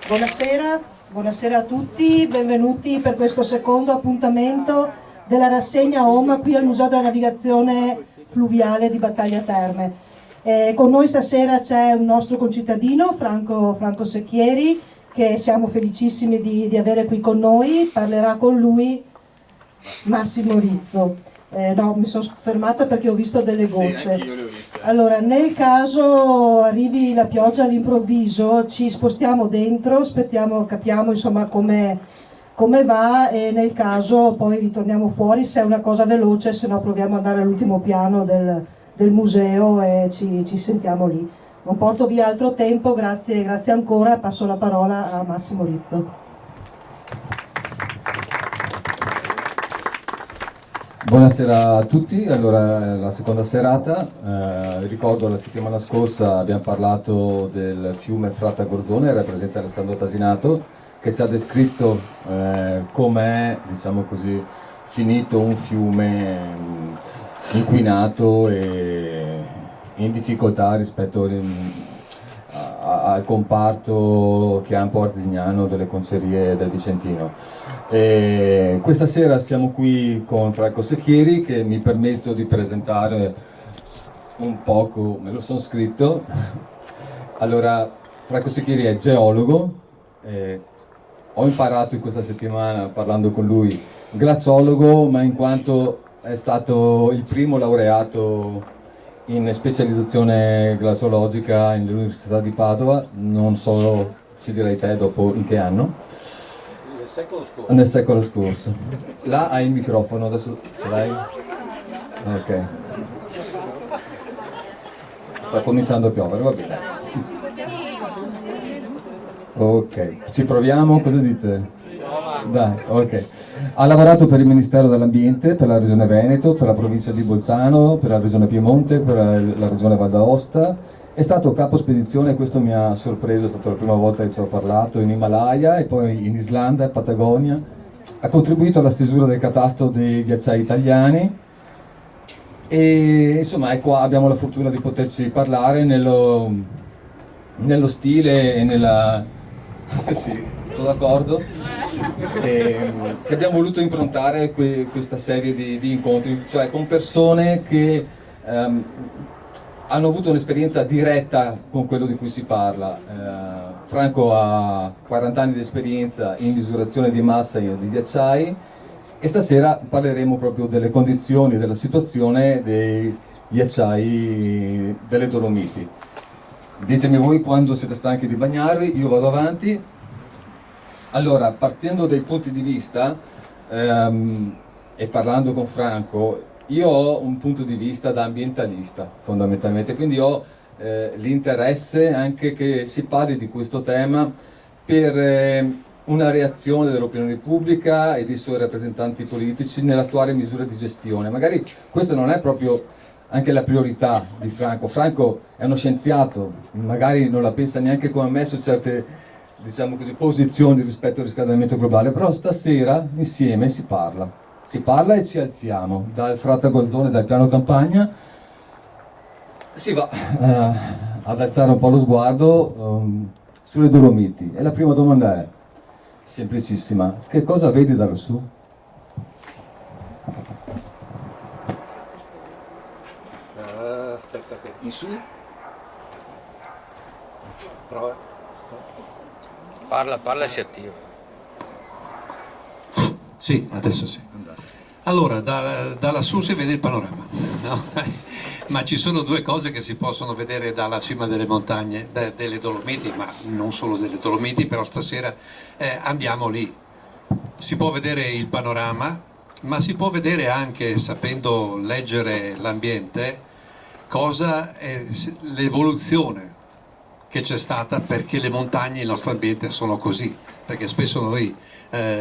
Buonasera, buonasera a tutti, benvenuti per questo secondo appuntamento della rassegna OMA qui al Museo della Navigazione Fluviale di Battaglia Terme. Con noi stasera c'è un nostro concittadino, Franco Secchieri, che siamo felicissimi di avere qui con noi. Parlerà con lui Massimo Rizzo. No, mi sono fermata perché ho visto delle gocce. Sì, anch'io le ho viste. Allora, nel caso arrivi la pioggia all'improvviso, ci spostiamo dentro, capiamo insomma come va, e nel caso poi ritorniamo fuori se è una cosa veloce, se no proviamo ad andare all'ultimo piano del museo e ci sentiamo lì. Non porto via altro tempo, grazie ancora, passo la parola a Massimo Rizzo. Buonasera a tutti, allora la seconda serata, ricordo la settimana scorsa abbiamo parlato del fiume Fratta Gorzone, rappresenta Alessandro Tasinato, che ci ha descritto com'è, diciamo così, finito un fiume inquinato e in difficoltà rispetto al comparto Chiampo Arzignano delle concerie del Vicentino. E questa sera siamo qui con Franco Secchieri, che mi permetto di presentare un poco, me lo sono scritto. Allora, Franco Secchieri è geologo, ho imparato in questa settimana parlando con lui glaciologo, ma in quanto è stato il primo laureato in specializzazione glaciologica nell'Università di Padova, non so, ci direi te dopo in che anno? Nel secolo scorso. Là hai il microfono, adesso ce l'hai? Ok. Sta cominciando a piovere, va bene. Ok, ci proviamo? Cosa dite? Dai, ok. Ha lavorato per il Ministero dell'Ambiente, per la Regione Veneto, per la provincia di Bolzano, per la Regione Piemonte, per la Regione Val d'Aosta. È stato capo spedizione, questo mi ha sorpreso, è stata la prima volta che ci ho parlato, in Himalaya e poi in Islanda e Patagonia. Ha contribuito alla stesura del catasto dei ghiacciai italiani e insomma è qua, abbiamo la fortuna di poterci parlare nello stile e nella... sì, sono d'accordo, che abbiamo voluto improntare questa serie di incontri, cioè con persone che hanno avuto un'esperienza diretta con quello di cui si parla. Franco ha 40 anni di esperienza in misurazione di massa di ghiacciai e stasera parleremo proprio delle condizioni, della situazione dei ghiacciai delle Dolomiti. Ditemi voi quando siete stanchi di bagnarvi, io vado avanti. Allora, partendo dai punti di vista e parlando con Franco, io ho un punto di vista da ambientalista fondamentalmente, quindi ho l'interesse anche che si parli di questo tema per una reazione dell'opinione pubblica e dei suoi rappresentanti politici nell'attuare misure di gestione. Magari questo non è proprio anche la priorità di Franco. Franco è uno scienziato, magari non la pensa neanche come me su certe, diciamo così, posizioni rispetto al riscaldamento globale, però stasera insieme si parla e ci alziamo dal Fratta Gorzone, dal piano campagna, si va ad alzare un po' lo sguardo sulle Dolomiti. E la prima domanda è semplicissima: che cosa vedi da lassù? Aspetta che... In su? Prova. Parla e si attiva. Sì, adesso sì. Allora, da lassù si vede il panorama, no? Ma ci sono due cose che si possono vedere dalla cima delle montagne, delle Dolomiti, ma non solo delle Dolomiti, però stasera andiamo lì. Si può vedere il panorama, ma si può vedere anche, sapendo leggere l'ambiente, cosa è l'evoluzione che c'è stata perché le montagne e il nostro ambiente sono così, perché spesso noi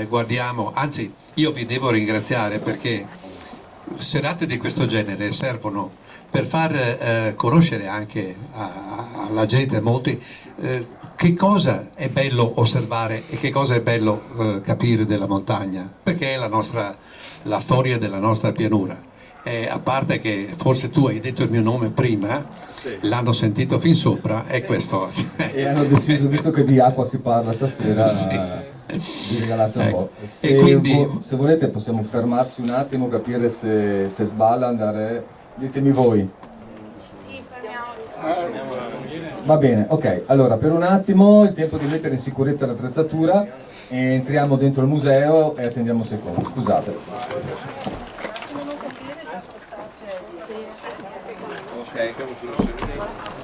guardiamo, anzi io vi devo ringraziare perché serate di questo genere servono per far conoscere anche alla gente, a molti, che cosa è bello osservare e che cosa è bello capire della montagna, perché è la storia della nostra pianura a parte che forse tu hai detto il mio nome prima, Sì. l'hanno sentito fin sopra, e questo... E hanno deciso, visto che di acqua si parla stasera, Sì. di regalarci un Ecco. po'. E quindi- Se volete possiamo fermarci un attimo, capire se sballa, andare... Ditemi voi. Va bene, ok. Allora, per un attimo il tempo di mettere in sicurezza l'attrezzatura, e entriamo dentro il museo e attendiamo un secondo. Scusate.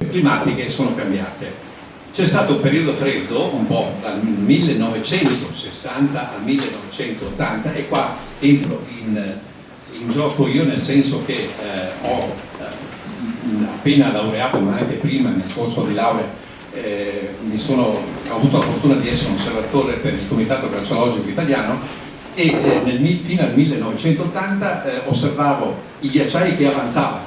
Climatiche sono cambiate. C'è stato un periodo freddo, un po' dal 1960 al 1980, e qua entro in gioco io, nel senso che ho appena laureato, ma anche prima nel corso di laurea, ho avuto la fortuna di essere un osservatore per il Comitato Glaciologico Italiano, e fino al 1980 osservavo i ghiacciai che avanzavano,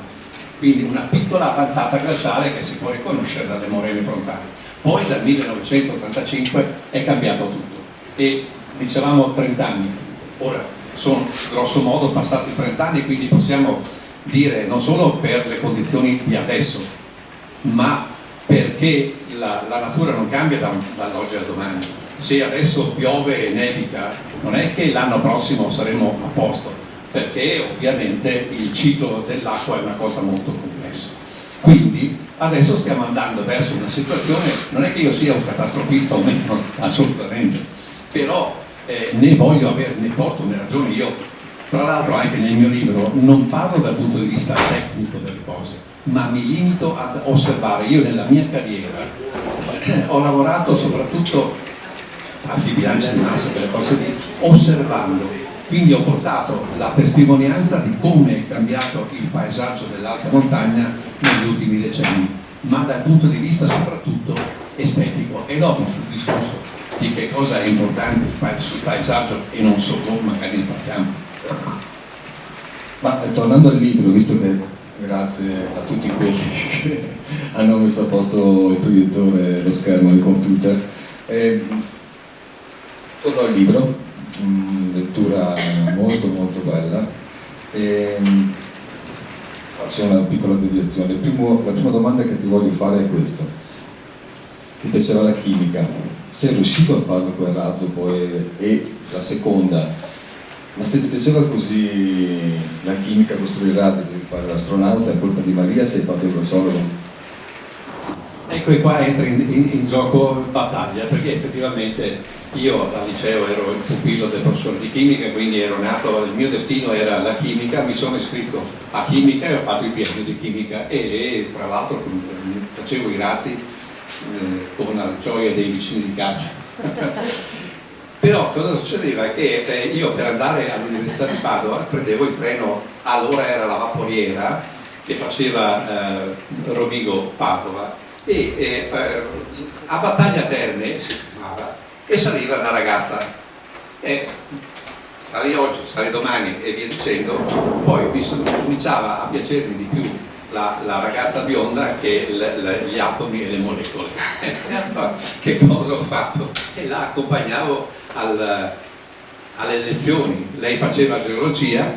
quindi una piccola avanzata glaciale che si può riconoscere dalle morene frontali. Poi dal 1985 è cambiato tutto, e dicevamo 30 anni, ora sono grosso modo passati 30 anni, quindi possiamo dire non solo per le condizioni di adesso, ma perché la natura non cambia dall'oggi al domani. Se adesso piove e nevica, non è che l'anno prossimo saremo a posto, perché ovviamente il ciclo dell'acqua è una cosa molto complessa. Quindi adesso stiamo andando verso una situazione, non è che io sia un catastrofista o meno, assolutamente, però ne porto una ragione. Io, tra l'altro, anche nel mio libro non parlo dal punto di vista tecnico delle cose, ma mi limito ad osservare. Io nella mia carriera ho lavorato soprattutto a bilanci di massa, delle cose lì, osservando. Quindi ho portato la testimonianza di come è cambiato il paesaggio dell'alta montagna negli ultimi decenni, ma dal punto di vista soprattutto estetico. E dopo, sul discorso di che cosa è importante sul paesaggio e non solo, magari ne parliamo. Ma tornando al libro, visto che grazie a tutti quelli che hanno messo a posto il proiettore, lo schermo, il computer, torno al libro, lettura molto molto bella, e faccio una piccola deviazione. La prima domanda che ti voglio fare è questa: ti piaceva la chimica? Sei riuscito a farlo quel razzo poi? E la seconda, ma se ti piaceva così la chimica, costruire razzi, devi fare l'astronauta, è colpa di Maria se hai fatto il glaciologo? Ecco, e qua entra in gioco battaglia, perché effettivamente io al liceo ero il pupillo del professore di chimica, quindi ero nato, il mio destino era la chimica, mi sono iscritto a chimica e ho fatto il biennio di chimica, e tra l'altro facevo i razzi con la gioia dei vicini di casa. Però cosa succedeva? Che io per andare all'Università di Padova prendevo il treno, allora era la vaporiera che faceva Rovigo-Padova, e a Battaglia Terme si chiamava, e saliva una ragazza, e sali oggi, sali domani e via dicendo. Poi cominciava a piacermi di più la ragazza bionda che gli atomi e le molecole. Allora, che cosa ho fatto? E la accompagnavo alle lezioni. Lei faceva geologia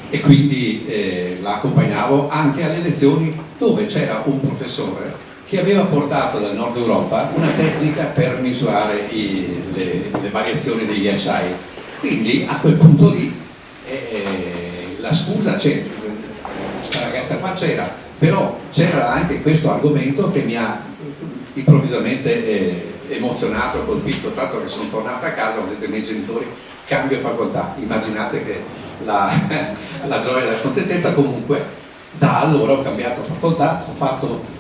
e quindi la accompagnavo anche alle lezioni dove c'era un professore che aveva portato dal nord Europa una tecnica per misurare le variazioni dei ghiacciai. Quindi a quel punto lì la scusa c'era, questa ragazza qua c'era, però c'era anche questo argomento che mi ha improvvisamente emozionato, colpito, tanto che sono tornato a casa, ho detto ai miei genitori: cambio facoltà. Immaginate che la gioia e la contentezza. Comunque da allora ho cambiato facoltà, ho fatto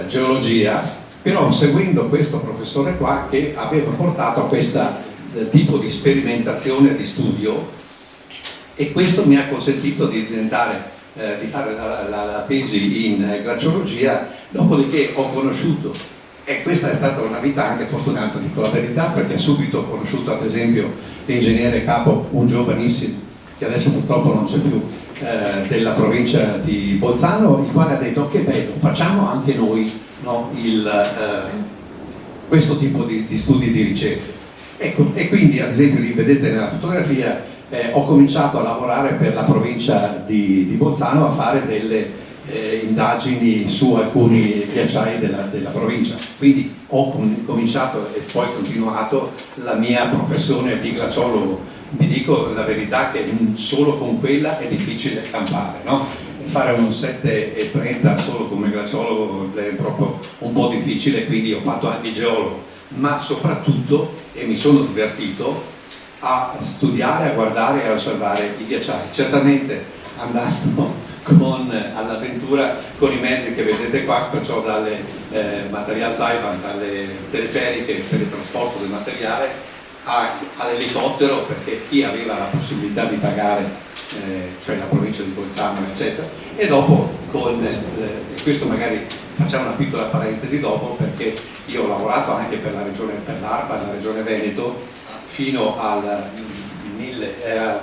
geologia, però seguendo questo professore qua che aveva portato a questo tipo di sperimentazione, di studio, e questo mi ha consentito di fare la tesi in glaciologia. Dopodiché ho conosciuto, e questa è stata una vita anche fortunata, dico la verità, perché subito ho conosciuto ad esempio l'ingegnere capo, un giovanissimo che adesso purtroppo non c'è più, della provincia di Bolzano, il quale ha detto: che bello, facciamo anche noi, no, questo tipo di studi di ricerca. Ecco, e quindi ad esempio lì vedete nella fotografia ho cominciato a lavorare per la provincia di Bolzano, a fare delle indagini su alcuni ghiacciai della provincia. Quindi ho cominciato e poi continuato la mia professione di glaciologo. Vi dico la verità che solo con quella è difficile campare, no? Fare un 7,30 solo come glaciologo è proprio un po' difficile, quindi ho fatto anche geologo, ma soprattutto, e mi sono divertito, a studiare, a guardare e a osservare i ghiacciai. Certamente andando all'avventura con i mezzi che vedete qua, perciò dalle Materialseilbahn, dalle teleferiche per il trasporto del materiale, all'elicottero, perché chi aveva la possibilità di pagare, cioè la provincia di Bolzano, eccetera, e dopo questo magari facciamo una piccola parentesi dopo, perché io ho lavorato anche per l'ARPA, la regione Veneto, fino al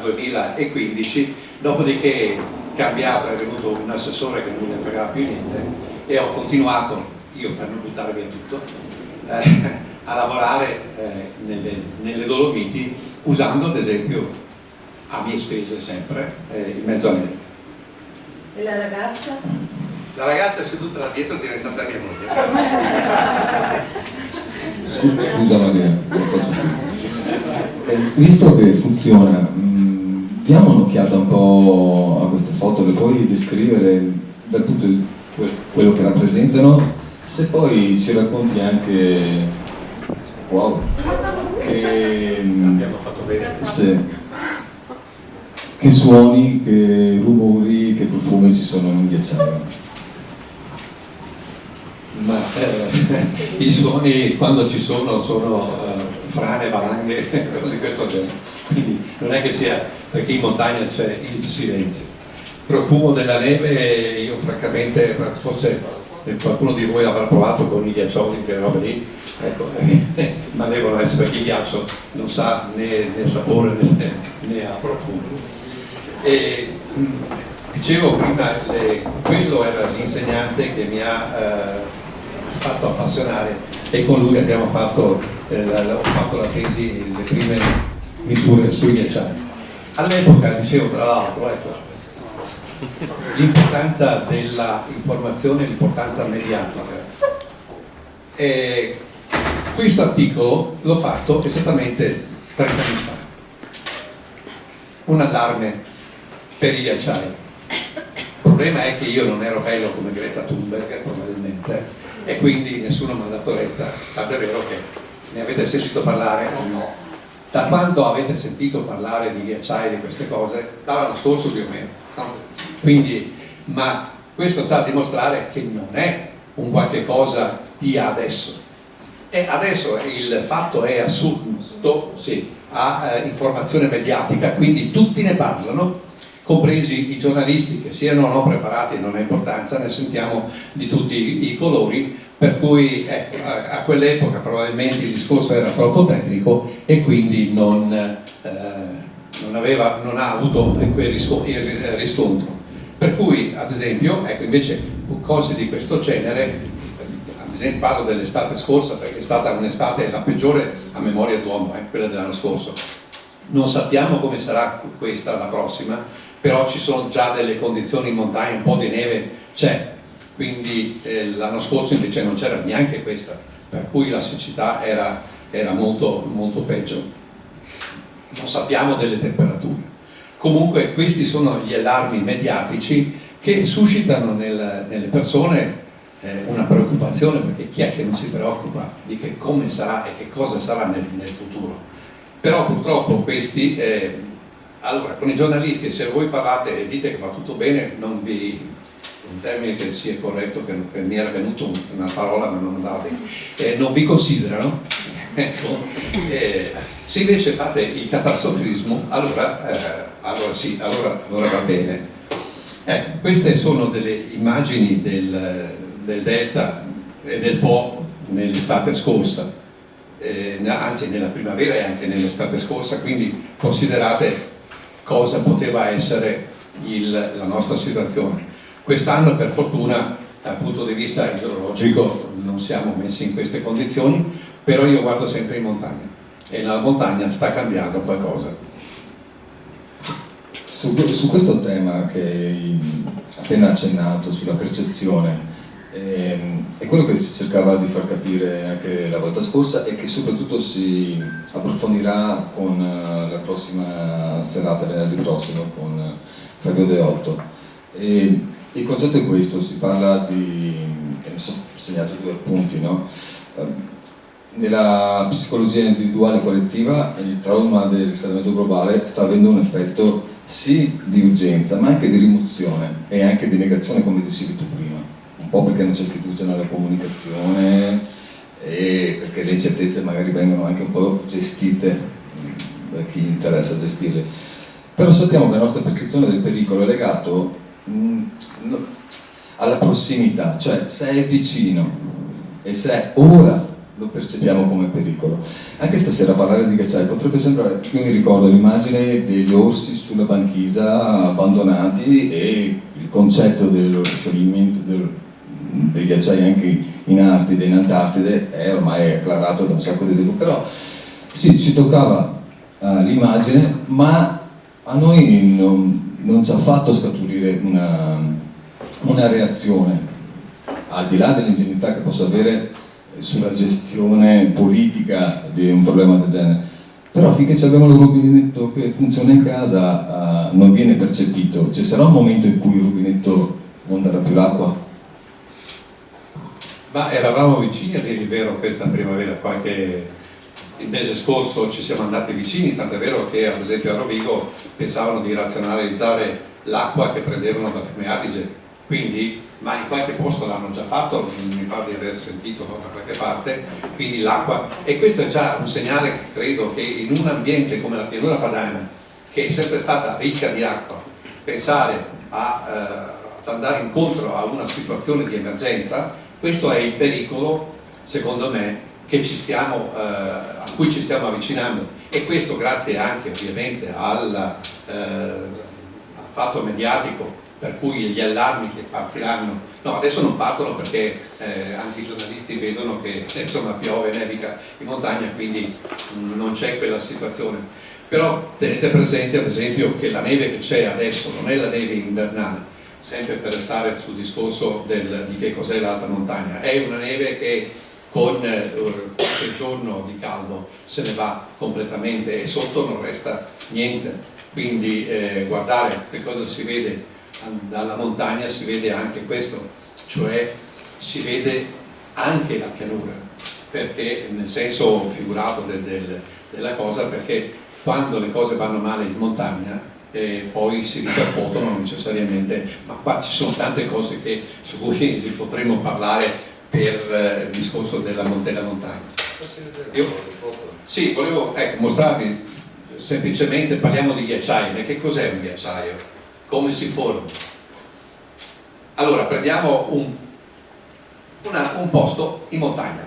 2015, dopodiché cambiato, è venuto un assessore che non ne fregava più niente, e ho continuato, io per non buttare via tutto, a lavorare nelle Dolomiti, usando ad esempio a mie spese sempre il mezzo aereo. E la ragazza? La ragazza è seduta là dietro, è diventata mia moglie. Scusa Maria, non faccio più. Visto che funziona, diamo un'occhiata un po' a queste foto, le puoi descrivere da tutto quello che rappresentano, se poi ci racconti anche, wow, che Abbiamo fatto bene. che suoni, che rumori, che profumi ci sono in un ghiacciaio. Ma i suoni quando ci sono frane, valanghe, cose di questo genere, quindi non è che sia, perché in montagna c'è il silenzio. Profumo della neve, io francamente, forse qualcuno di voi avrà provato con i ghiaccioli, che roba lì, ecco, ma devono essere, perché il ghiaccio non sa né sapore né ha profumo. E dicevo prima, quello era l'insegnante che mi ha fatto appassionare, e con lui abbiamo fatto, ho fatto la tesi, le prime misure sui ghiacciai. All'epoca, dicevo tra l'altro, ecco, l'importanza dell'informazione, l'importanza mediatica. Questo articolo l'ho fatto esattamente 30 anni fa. Un allarme per i ghiacciai. Il problema è che io non ero bello come Greta Thunberg, probabilmente, e quindi nessuno mi ha dato retta. Tant'è vero che ne avete sentito parlare o no? Da quando avete sentito parlare di ghiacciai, di queste cose? Dall'anno scorso più o meno, no? Quindi, ma questo sta a dimostrare che non è un qualche cosa di adesso. E adesso il fatto è assunto, sì, a informazione mediatica, quindi tutti ne parlano, compresi i giornalisti, che siano o no preparati non ha importanza, ne sentiamo di tutti i colori, per cui a quell'epoca probabilmente il discorso era troppo tecnico e quindi non ha avuto quel riscontro. Per cui, ad esempio, ecco, invece cose di questo genere, ad esempio parlo dell'estate scorsa, perché è stata un'estate la peggiore a memoria d'uomo, quella dell'anno scorso. Non sappiamo come sarà questa, la prossima, però ci sono già delle condizioni in montagna, un po' di neve c'è, quindi l'anno scorso invece non c'era neanche questa, per cui la siccità era molto, molto peggio. Non sappiamo delle temperature. Comunque questi sono gli allarmi mediatici che suscitano nelle persone una preoccupazione, perché chi è che non si preoccupa di che come sarà e che cosa sarà nel futuro? Però purtroppo questi, allora con i giornalisti, se voi parlate e dite che va tutto bene, non vi, un termine che sia corretto, che mi era venuto una parola ma non andava bene, non vi considerano. Se invece fate il catastrofismo, allora sì, allora va bene. Queste sono delle immagini del Delta e del Po nell'estate scorsa, anzi nella primavera e anche nell'estate scorsa, quindi considerate cosa poteva essere la nostra situazione. Quest'anno per fortuna dal punto di vista idrologico non siamo messi in queste condizioni, però io guardo sempre in montagna e nella montagna sta cambiando qualcosa. Su questo tema che hai appena accennato, sulla percezione, è quello che si cercava di far capire anche la volta scorsa e che soprattutto si approfondirà con la prossima serata, venerdì prossimo, con Fabio Deotto. Il concetto è questo, si parla di, e mi sono segnato 2 appunti, no? Nella psicologia individuale e collettiva il trauma del riscaldamento globale sta avendo un effetto sì di urgenza, ma anche di rimozione e anche di negazione, come dicevi tu prima, un po' perché non c'è fiducia nella comunicazione e perché le incertezze magari vengono anche un po' gestite da chi interessa gestirle. Però sappiamo che la nostra percezione del pericolo è legato alla prossimità, cioè se è vicino e se è ora lo percepiamo come pericolo. Anche stasera parlare di ghiacciai potrebbe sembrare, io mi ricordo l'immagine degli orsi sulla banchisa abbandonati e il concetto dello scioglimento dei ghiacciai anche in Artide, in Antartide è ormai acclarato da un sacco di tempo, però sì, ci toccava l'immagine, ma a noi non ci ha fatto scaturire una reazione, al di là dell'ingenuità che possa avere sulla gestione politica di un problema del genere. Però finché abbiamo il rubinetto che funziona in casa non viene percepito. Ci sarà un momento in cui il rubinetto non darà più l'acqua? Ma eravamo vicini a dire il vero questa primavera, il mese scorso ci siamo andati vicini, tant'è vero che ad esempio a Rovigo pensavano di razionalizzare l'acqua che prendevano dal fiume Adige, quindi, ma in qualche posto l'hanno già fatto, mi pare di aver sentito da qualche parte, quindi l'acqua, e questo è già un segnale che credo che in un ambiente come la pianura padana, che è sempre stata ricca di acqua, pensare ad andare incontro a una situazione di emergenza, questo è il pericolo, secondo me, che a cui ci stiamo avvicinando, e questo grazie anche ovviamente al fatto mediatico, per cui gli allarmi che partiranno, no, adesso non partono perché anche i giornalisti vedono che insomma piove, nevica in montagna, quindi non c'è quella situazione. Però tenete presente ad esempio che la neve che c'è adesso non è la neve invernale, sempre per restare sul discorso di che cos'è l'alta montagna, è una neve che con qualche giorno di caldo se ne va completamente e sotto non resta niente, quindi guardare che cosa si vede dalla montagna, si vede anche questo, cioè si vede anche la pianura, perché nel senso figurato della cosa, perché quando le cose vanno male in montagna poi si ripercuotono necessariamente, ma qua ci sono tante cose su cui si potremmo parlare per il discorso della montagna. Sì, volevo mostrarvi semplicemente, parliamo di ghiacciai, ma che cos'è un ghiacciaio? Come si forma? Allora, prendiamo un posto in montagna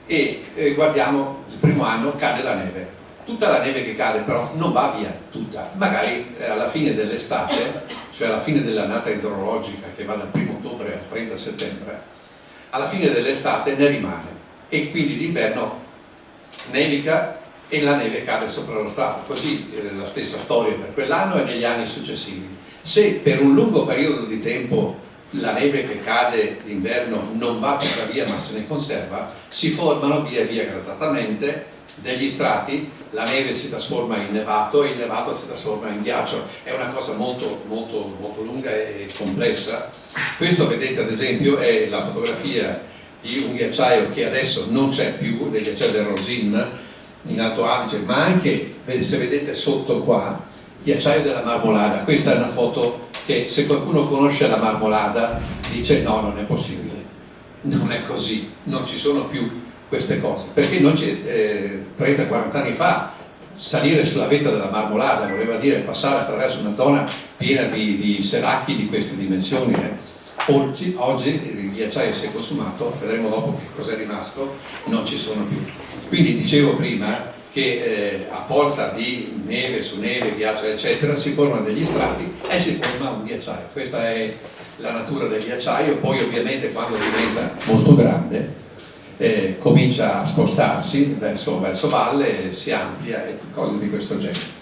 e guardiamo il primo anno, cade la neve. Tutta la neve che cade però non va via tutta, magari alla fine dell'estate, cioè alla fine dell'annata idrologica che va dal 1° ottobre al 30 settembre, alla fine dell'estate ne rimane e quindi d'inverno nevica e la neve cade sopra lo strato, così la stessa storia per quell'anno e negli anni successivi. Se per un lungo periodo di tempo la neve che cade d'inverno non va tutta via ma se ne conserva, si formano via via gradatamente degli strati, la neve si trasforma in nevato e il nevato si trasforma in ghiaccio, è una cosa molto, molto, molto lunga e complessa. Questo, vedete ad esempio, è la fotografia di un ghiacciaio che adesso non c'è più, del ghiacciaio del Rosin in Alto Adige, ma anche, se vedete sotto qua, ghiacciaio della Marmolada. Questa è una foto che, se qualcuno conosce la Marmolada, dice no, non è possibile, non è così, non ci sono più queste cose, perché noi 30-40 anni fa salire sulla vetta della Marmolada voleva dire passare attraverso una zona piena di seracchi di queste dimensioni. Oggi il ghiacciaio si è consumato, vedremo dopo che cosa è rimasto, non ci sono più. Quindi dicevo prima che a forza di neve su neve, ghiaccio eccetera, si formano degli strati e si forma un ghiacciaio. Questa è la natura del ghiacciaio. Poi ovviamente quando diventa molto grande comincia a spostarsi verso valle, si amplia e cose di questo genere.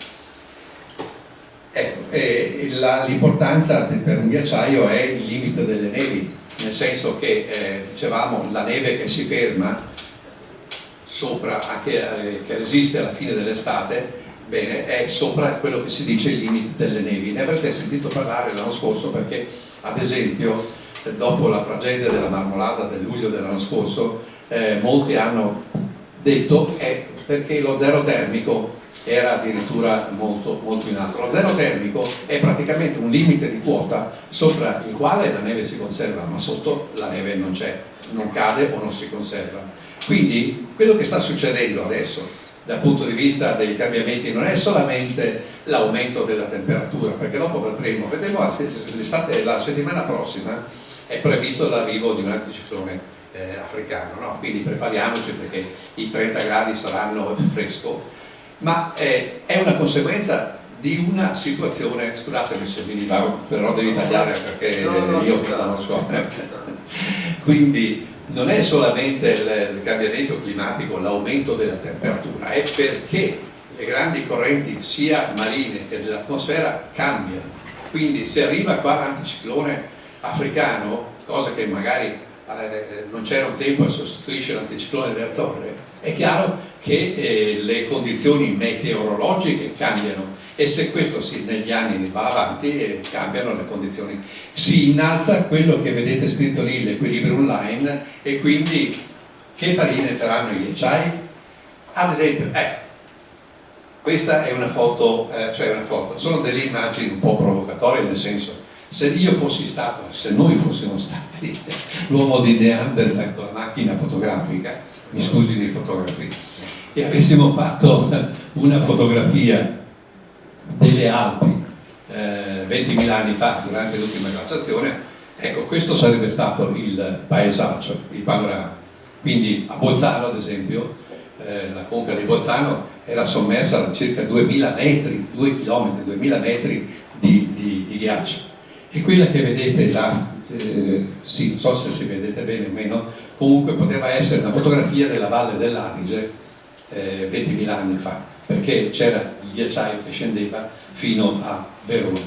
Ecco, l'importanza per un ghiacciaio è il limite delle nevi, nel senso che dicevamo la neve che si ferma sopra, che resiste alla fine dell'estate, bene, è sopra quello che si dice il limite delle nevi. Ne avrete sentito parlare l'anno scorso perché, ad esempio, dopo la tragedia della Marmolada del luglio dell'anno scorso, molti hanno detto perché lo zero termico era addirittura molto, molto in alto. Lo zero termico è praticamente un limite di quota sopra il quale la neve si conserva, ma sotto la neve non c'è, non cade o non si conserva. Quindi quello che sta succedendo adesso dal punto di vista dei cambiamenti non è solamente l'aumento della temperatura, perché dopo vedremo la settimana prossima è previsto l'arrivo di un anticiclone africano, no? Quindi prepariamoci perché i 30 gradi saranno fresco, ma è una conseguenza di una situazione, scusatemi se mi divago, però devi tagliare perché io non so. Quindi non è solamente il cambiamento climatico, l'aumento della temperatura, è perché le grandi correnti sia marine che dell'atmosfera cambiano. Quindi se arriva qua l'anticiclone africano, cosa che magari non c'era un tempo e sostituisce l'anticiclone delle Azzorre, è chiaro che le condizioni meteorologiche cambiano, e se questo negli anni va avanti cambiano le condizioni, si innalza quello che vedete scritto lì, l'equilibrium line, e quindi che farine faranno i ghiacciai? Ad esempio, questa è una foto, sono delle immagini un po' provocatorie, nel senso, se noi fossimo stati l'uomo di Neanderthal con la macchina fotografica, mi scusi dei fotografi, e avessimo fatto una fotografia delle Alpi 20.000 anni fa durante l'ultima glaciazione, ecco, questo sarebbe stato il paesaggio, il panorama. Quindi a Bolzano, ad esempio, la conca di Bolzano era sommersa da circa 2.000 metri, 2 km, 2.000 metri di ghiaccio, e quella che vedete là, sì, non so se si vedete bene o meno, comunque poteva essere una fotografia della Valle dell'Adige 20.000 anni fa, perché c'era il ghiacciaio che scendeva fino a Verona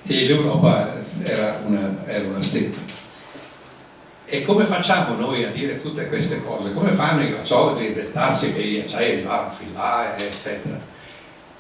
e l'Europa era una steppa. E come facciamo noi a dire tutte queste cose? Come fanno i glaciologi a inventarsi che i ghiacciai arrivavano fin là, eccetera?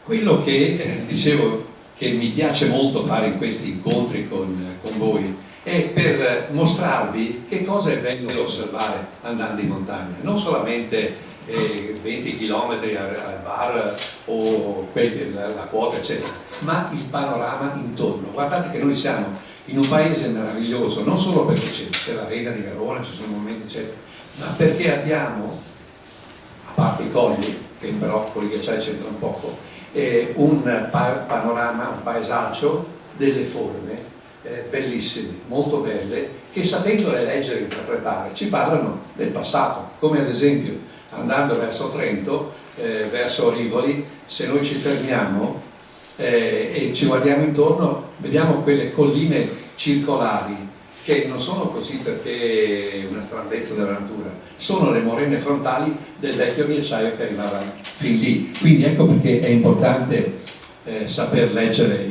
Quello che dicevo che mi piace molto fare in questi incontri con voi è per mostrarvi che cosa è bello osservare andando in montagna, non solamente 20 km al bar o la quota eccetera, ma il panorama intorno. Guardate che noi siamo in un paese meraviglioso, non solo perché c'è la Vega di Verona, ci sono momenti eccetera, ma perché abbiamo, a parte i colli, che però con i ghiacciai c'entra un poco, un panorama, un paesaggio, delle forme bellissime, molto belle, che sapendole leggere e interpretare ci parlano del passato, come ad esempio andando verso Trento, verso Rivoli, se noi ci fermiamo e ci guardiamo intorno, vediamo quelle colline circolari che non sono così perché è una stranezza della natura, sono le morene frontali del vecchio ghiacciaio che arrivava fin lì. Quindi ecco perché è importante saper leggere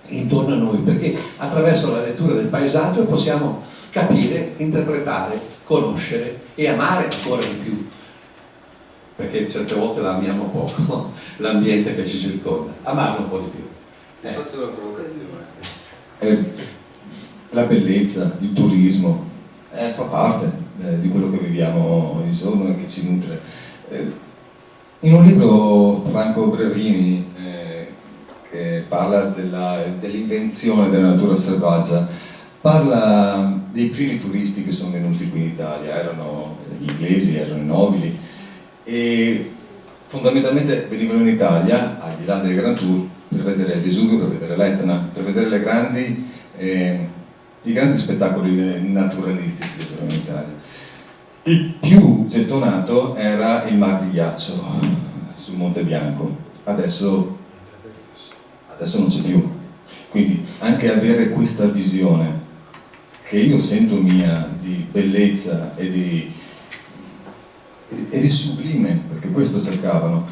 intorno a noi, perché attraverso la lettura del paesaggio possiamo capire, interpretare, conoscere e amare ancora di più, perché certe volte la amiamo poco, l'ambiente che ci circonda, amarlo un po' di più. Faccio una provocazione. La bellezza, il turismo, fa parte di quello che viviamo ogni giorno e che ci nutre. In un libro Franco Brerini che parla dell'invenzione della natura selvaggia, parla dei primi turisti che sono venuti qui in Italia, erano gli inglesi, erano i nobili, e fondamentalmente venivano in Italia, al di là del Grand Tour, per vedere il Vesuvio, per vedere l'Etna, per vedere i grandi spettacoli naturalistici che c'erano in Italia. Il più gettonato era il Mar di Ghiaccio sul Monte Bianco, adesso non c'è più. Quindi anche avere questa visione che io sento mia di bellezza e di sublime, perché questo cercavano,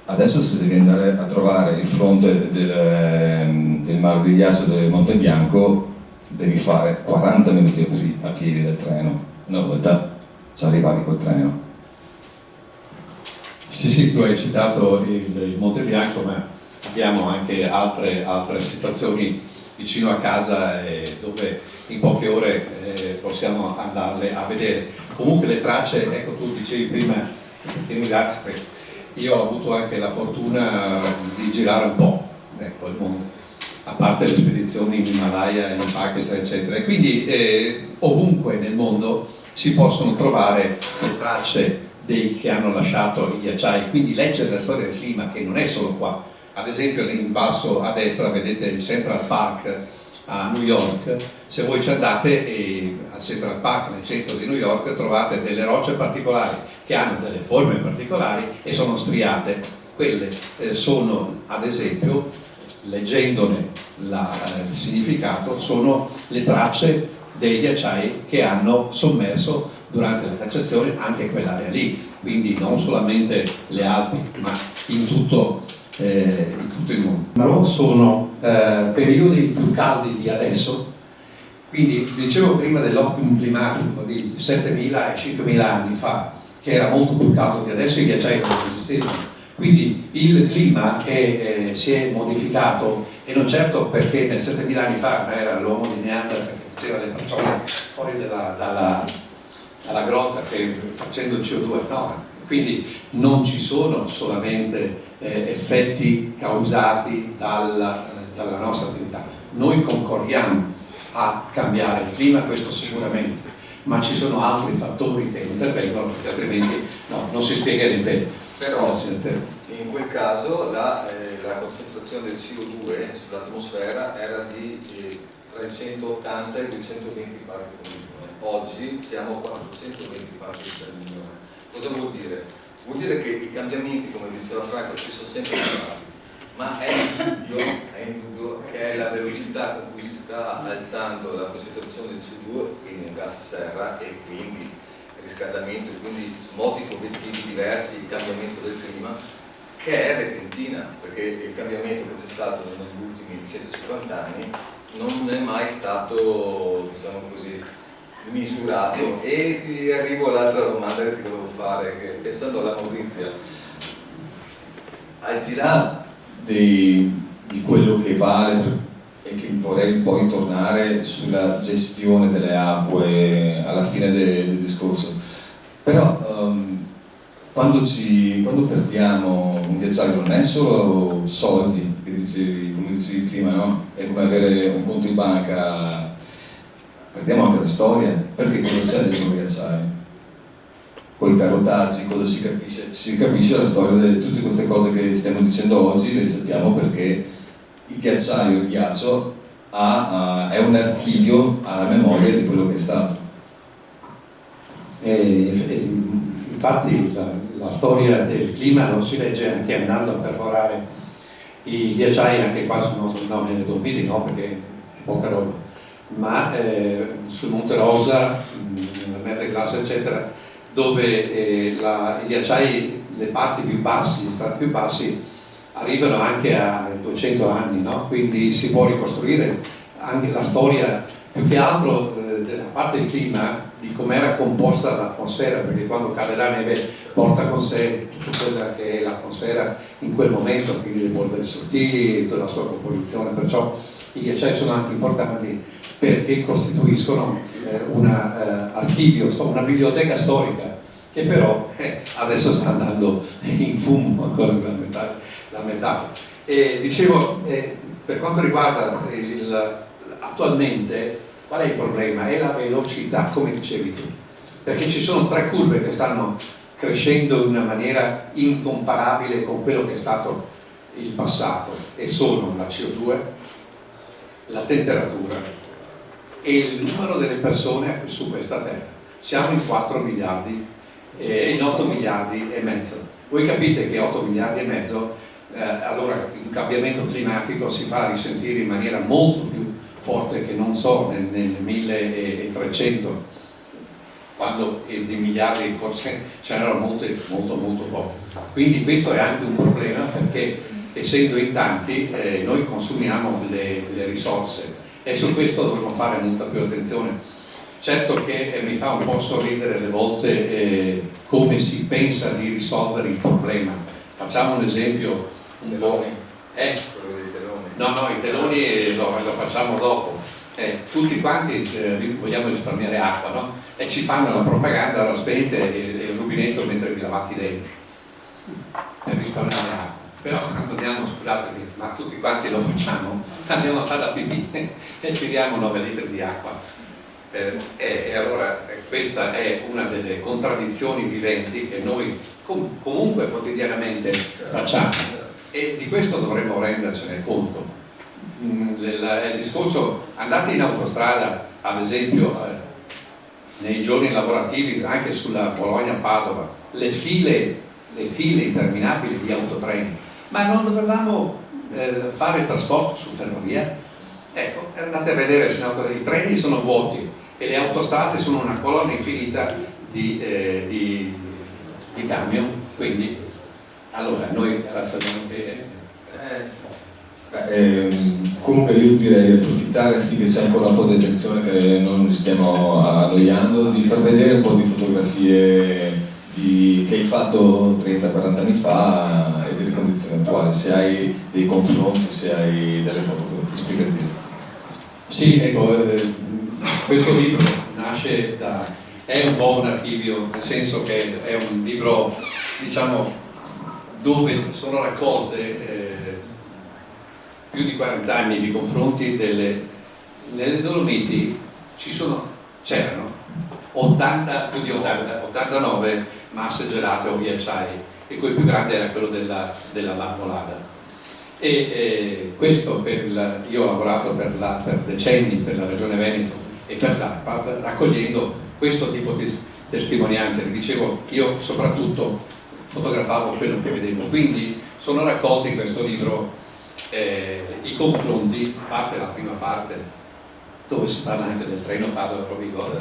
Adesso se devi andare a trovare il fronte del mare di ghiaccio del Monte Bianco, devi fare 40 minuti a piedi del treno. Una volta ci arrivavi col treno. Sì, tu hai citato il Monte Bianco, ma abbiamo anche altre situazioni vicino a casa dove in poche ore possiamo andarle a vedere. Comunque le tracce, ecco, tu dicevi prima, ti ringrazio, perché io ho avuto anche la fortuna di girare un po', ecco, il mondo, a parte le spedizioni in Himalaya, in Pakistan, eccetera, e quindi ovunque nel mondo si possono trovare le tracce che hanno lasciato i ghiacciai, quindi leggere la storia del clima, che non è solo qua. Ad esempio in basso a destra vedete il Central Park a New York. Se voi ci andate al Central Park, nel centro di New York, trovate delle rocce particolari che hanno delle forme particolari e sono striate. Quelle sono, ad esempio, leggendone il significato, sono le tracce dei ghiacciai che hanno sommerso durante la glaciazione anche quell'area lì, quindi non solamente le Alpi, ma in tutto il mondo. Sono periodi più caldi di adesso, quindi dicevo prima dell'optimum climatico di 7.000 e 5.000 anni fa, che era molto più caldo di adesso, i ghiacciai non esistevano. Quindi il clima che si è modificato, e non certo perché nel 7.000 anni fa era l'uomo di Neanderthal che faceva le bracciole fuori dalla grotta facendo il CO2, no, quindi non ci sono solamente effetti causati dalla nostra attività. Noi concorriamo a cambiare il clima, questo sicuramente, ma ci sono altri fattori che intervengono, perché altrimenti non si spiega bene. Però in quel caso la concentrazione del CO2 sull'atmosfera era di tra i 180 e i 220 parti per milione. Oggi siamo a 420 parti per milione. Cosa vuol dire? Vuol dire che i cambiamenti, come diceva Franco, ci sono sempre stati, ma è indubbio che è la velocità con cui si sta alzando la concentrazione del CO2, quindi un gas serra, e quindi il riscaldamento, e quindi moti obiettivi diversi, il cambiamento del clima, che è repentina, perché il cambiamento che c'è stato negli ultimi 150 anni non è mai stato, diciamo così, misurato. E arrivo all'altra domanda che ti volevo fare, che pensando alla Maurizia, al di là di quello che vale, e che vorrei poi tornare sulla gestione delle acque alla fine del discorso, però quando perdiamo un ghiacciaio non è solo soldi, come dicevi prima, no? È come avere un conto in banca, perdiamo anche la storia, perché cosa c'è dentro un ghiacciaio? Con i carotaggi, cosa si capisce? Si capisce la storia di tutte queste cose che stiamo dicendo oggi, le sappiamo perché il ghiacciaio, il ghiaccio, è un archivio alla memoria di quello che è stato. Infatti la storia del clima lo si legge anche andando a perforare i ghiacciai, anche qua nelle Dolomiti, no, perché è poca roba, ma sul Monte Rosa, nella Mer del Glace, eccetera, dove i ghiacciai, le parti più bassi, gli strati più bassi, arrivano anche a 200 anni, no? Quindi si può ricostruire anche la storia, più che altro a parte il clima, di com'era composta l'atmosfera, perché quando cade la neve porta con sé tutta quella che è l'atmosfera in quel momento, quindi le polveri sottili e tutta la sua composizione. Perciò i ghiacciai sono anche importanti perché costituiscono un archivio, una biblioteca storica, che però adesso sta andando in fumo, ancora la metafora. Dicevo, per quanto riguarda attualmente, qual è il problema? È la velocità, come dicevi tu, perché ci sono 3 curve che stanno crescendo in una maniera incomparabile con quello che è stato il passato, e sono la CO2, la temperatura e il numero delle persone su questa terra. Siamo in 4 miliardi e in 8 miliardi e mezzo. Voi capite che 8 miliardi e mezzo, allora il cambiamento climatico si fa risentire in maniera molto più forte che non so nel 1300, quando di miliardi forse ce n'erano molto pochi. Quindi questo è anche un problema perché essendo in tanti noi consumiamo le risorse e su questo dovremmo fare molta più attenzione. Certo che mi fa un po' sorridere alle volte come si pensa di risolvere il problema. Facciamo un esempio. Teloni. No, i teloni lo facciamo dopo. Tutti quanti vogliamo risparmiare acqua, no? E ci fanno la propaganda alla spente e il rubinetto mentre vi lavate i denti per risparmiare acqua. Però quando andiamo, scusate, ma tutti quanti lo facciamo, andiamo a fare la pipì e tiriamo 9 litri di acqua. E allora questa è una delle contraddizioni viventi che noi comunque quotidianamente facciamo, e di questo dovremmo rendercene conto. Il discorso, andate in autostrada ad esempio nei giorni lavorativi anche sulla Bologna-Padova, le file interminabili di autotreni, ma non dovevamo fare il trasporto su ferrovia? Ecco, andate a vedere, i treni sono vuoti e le autostrade sono una colonna infinita di camion, quindi allora noi ragioniamo bene. Comunque io direi di approfittare affinché c'è ancora un po' di attenzione, che non li stiamo annoiando, di far vedere un po' di fotografie che hai fatto 30-40 anni fa e delle condizioni attuali, se hai dei confronti, se hai delle foto esplicative. Sì, ecco, questo libro nasce è un po' un archivio, nel senso che è un libro, diciamo, dove sono raccolte più di 40 anni di confronti nelle Dolomiti c'erano 89 masse gelate o ghiacciai, e quel più grande era quello della Marmolada. E questo io ho lavorato per decenni per la Regione Veneto e per l'ARPAV raccogliendo questo tipo di testimonianze. Vi dicevo, io soprattutto fotografavo quello che vedevo, quindi sono raccolti in questo libro i confronti, parte la prima parte dove si parla anche del treno Padova-Rovigo,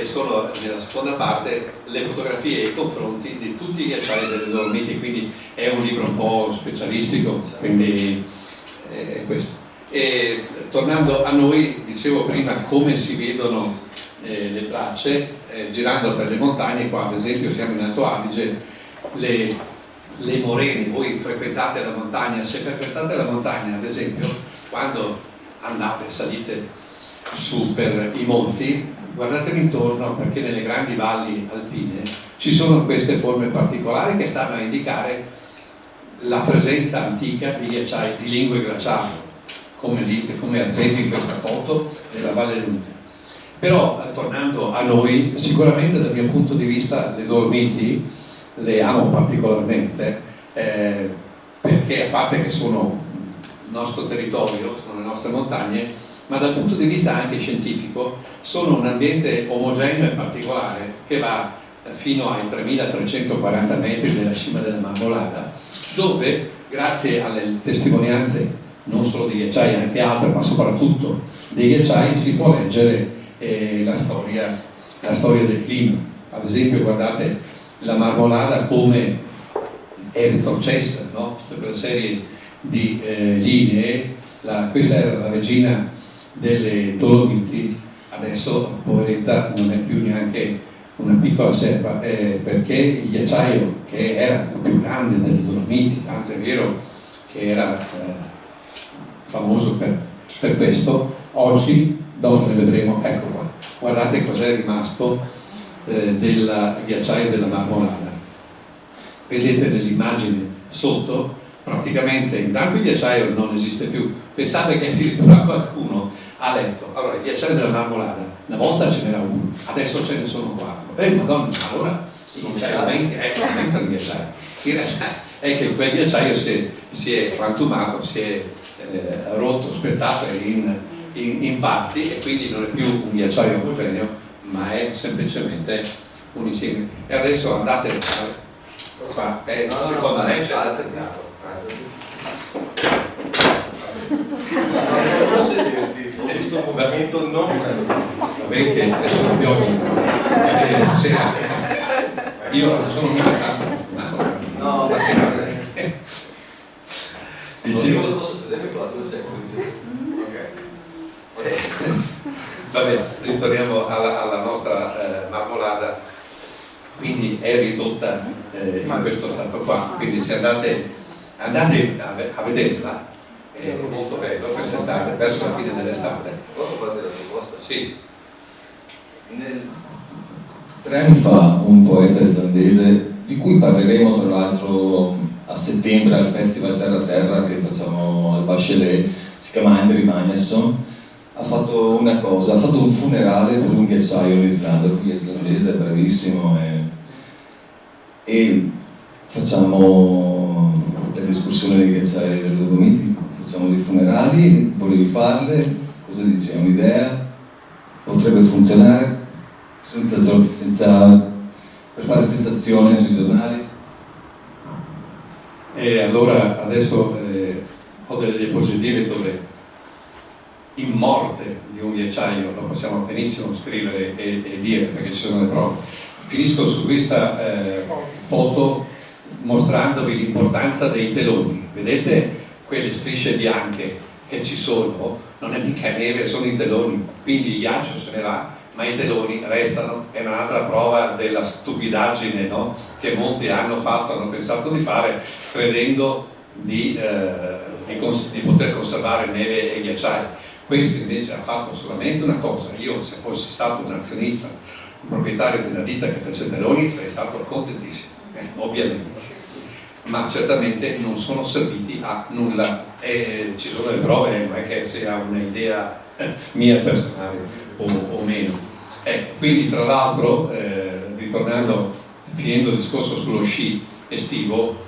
sono nella seconda parte le fotografie e i confronti di tutti i ghiacciai delle Dolomiti, quindi è un libro un po' specialistico, quindi è questo. E tornando a noi, dicevo prima come si vedono le tracce girando per le montagne. Qua ad esempio siamo in Alto Adige, le morene, voi frequentate la montagna, se frequentate la montagna ad esempio quando salite su per i monti, guardatevi intorno, perché nelle grandi valli alpine ci sono queste forme particolari che stanno a indicare la presenza antica di ghiacciai, di lingue glaciali, come ad esempio in questa foto della Valle Luna. Però tornando a noi, sicuramente dal mio punto di vista le Dolomiti le amo particolarmente, perché a parte che sono il nostro territorio, sono le nostre montagne, ma dal punto di vista anche scientifico sono un ambiente omogeneo e particolare che va fino ai 3340 metri della cima della Marmolada, dove grazie alle testimonianze non solo di ghiacciai, anche altre, ma soprattutto dei ghiacciai, si può leggere la storia del clima. Ad esempio guardate la Marmolada come è retrocessa, no? Tutta quella serie di linee, questa era la regina delle Dolomiti, adesso poveretta non è più neanche una piccola serpa, perché il ghiacciaio che era il più grande delle Dolomiti, tanto è vero che era famoso per questo, oggi, dopo ne vedremo, ecco qua, guardate cos'è rimasto del ghiacciaio della Marmolada. Vedete nell'immagine sotto, praticamente intanto il ghiacciaio non esiste più. Pensate che addirittura qualcuno ha letto, allora il ghiacciaio della Marmolada, una volta ce n'era uno, adesso ce ne sono 4. Madonna, allora il ghiacciaio aumenta il ghiacciaio. In realtà è che quel ghiacciaio si è frantumato, si è rotto, spezzato in parti, e quindi non è più un ghiacciaio omogeneo, ma è semplicemente un insieme. E adesso andate qua, è la seconda legge. Ho visto un movimento non Vabbè che adesso la pioggia si vede stasera. Io non sono mica a casa, no, stasera. Dicevo, posso sedermi qua dove sei? ok. Va bene, ritorniamo alla nostra marmolada. Quindi è ridotta in questo stato qua, quindi se andate a vederla, è molto bello quest'estate, verso la fine dell'estate. Posso partire dalla proposta? Sì. 3 anni fa un poeta islandese, di cui parleremo tra l'altro a settembre al Festival Terra Terra che facciamo al Bachelet, si chiama Andri Magnusson, ha fatto una cosa, ha fatto un funerale per un ghiacciaio in Islanda. Lui è islandese, è bravissimo e facciamo delle escursioni nei ghiacciai delle Dolomiti, facciamo dei funerali. Volevi farle? Cosa dici? È un'idea? Potrebbe funzionare? Senza per fare sensazione sui giornali? E allora adesso ho delle diapositive dove in morte di un ghiacciaio lo possiamo benissimo scrivere e dire, perché ci sono le prove. Finisco su questa foto mostrandovi l'importanza dei teloni. Vedete quelle strisce bianche che ci sono? Non è mica neve, sono i teloni, quindi il ghiaccio se ne va, ma i teloni restano. È un'altra prova della stupidaggine, no? Che molti hanno pensato di fare, credendo di poter conservare neve e ghiacciai. Questo invece ha fatto solamente una cosa. Io, se fossi stato un azionista, un proprietario di una ditta che face teloni, sarei stato contentissimo, ovviamente, ma certamente non sono serviti a nulla e ci sono le prove, non è che sia un'idea mia personale o meno. Quindi tra l'altro, finendo il discorso sullo sci estivo,